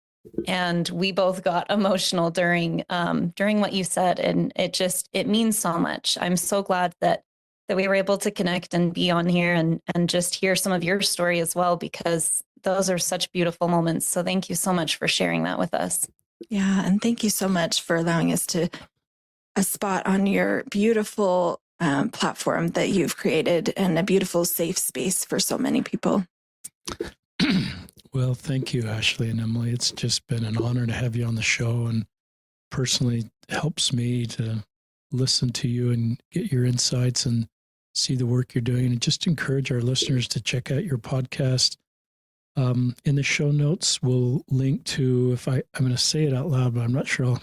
And we both got emotional during what you said. And it means so much. I'm so glad that we were able to connect and be on here and just hear some of your story as well, because those are such beautiful moments. So thank you so much for sharing that with us. Yeah. And thank you so much for allowing us a spot on your beautiful platform that you've created, and a beautiful safe space for so many people. Well, thank you, Ashlie and Emilie. It's just been an honor to have you on the show, and personally helps me to listen to you and get your insights and see the work you're doing, and just encourage our listeners to check out your podcast. In the show notes, we'll link to, I'm going to say it out loud, but I'm not sure,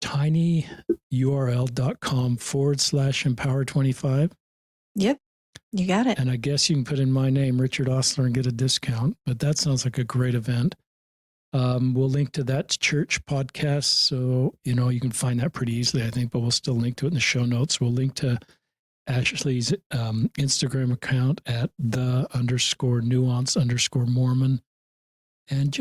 tinyurl.com/empower25. Yep. You got it. And I guess you can put in my name, Richard Ostler, and get a discount, but that sounds like a great event. We'll link to that church podcast. So, you know, you can find that pretty easily, I think, but we'll still link to it in the show notes. We'll link to Ashley's Instagram account at _nuance_Mormon. And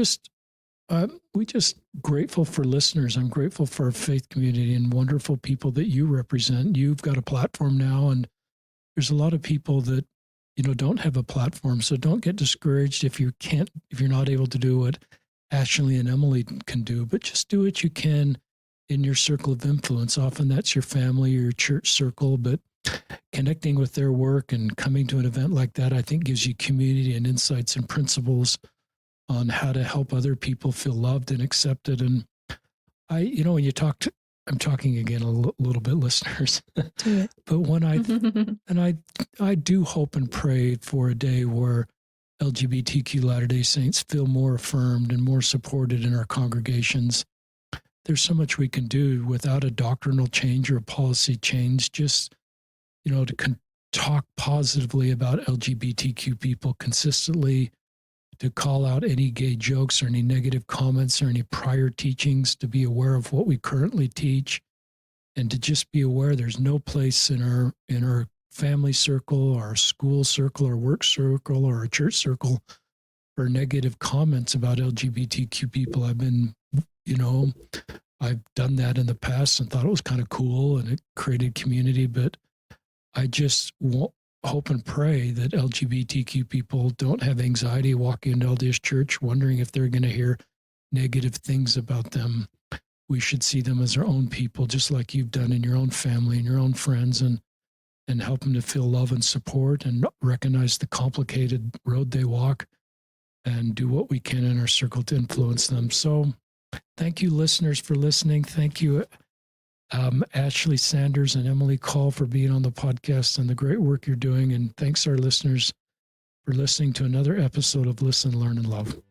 we just grateful for listeners. I'm grateful for our faith community and wonderful people that you represent. You've got a platform now, and there's a lot of people that, you know, don't have a platform. So don't get discouraged if you're not able to do what Ashlie and Emilie can do, but just do what you can in your circle of influence. Often that's your family or your church circle, but connecting with their work and coming to an event like that, I think gives you community and insights and principles on how to help other people feel loved and accepted. And when you talk to, I'm talking again a little bit, listeners, but when I do hope and pray for a day where LGBTQ Latter-day Saints feel more affirmed and more supported in our congregations. There's so much we can do without a doctrinal change or a policy change, just, to talk positively about LGBTQ people consistently, to call out any gay jokes or any negative comments or any prior teachings, to be aware of what we currently teach, and to just be aware there's no place in our family circle, our school circle, our work circle, or our church circle for negative comments about LGBTQ people. I've done that in the past and thought it was kind of cool and it created community, but I just hope and pray that LGBTQ people don't have anxiety walking into LDS Church wondering if they're going to hear negative things about them. We should see them as our own people, just like you've done in your own family and your own friends, and help them to feel love and support and recognize the complicated road they walk and do what we can in our circle to influence them. So thank you, listeners, for listening. Thank you, Ashlie Sanders and Emilie Call, for being on the podcast and the great work you're doing. And thanks, our listeners, for listening to another episode of Listen, Learn, and Love.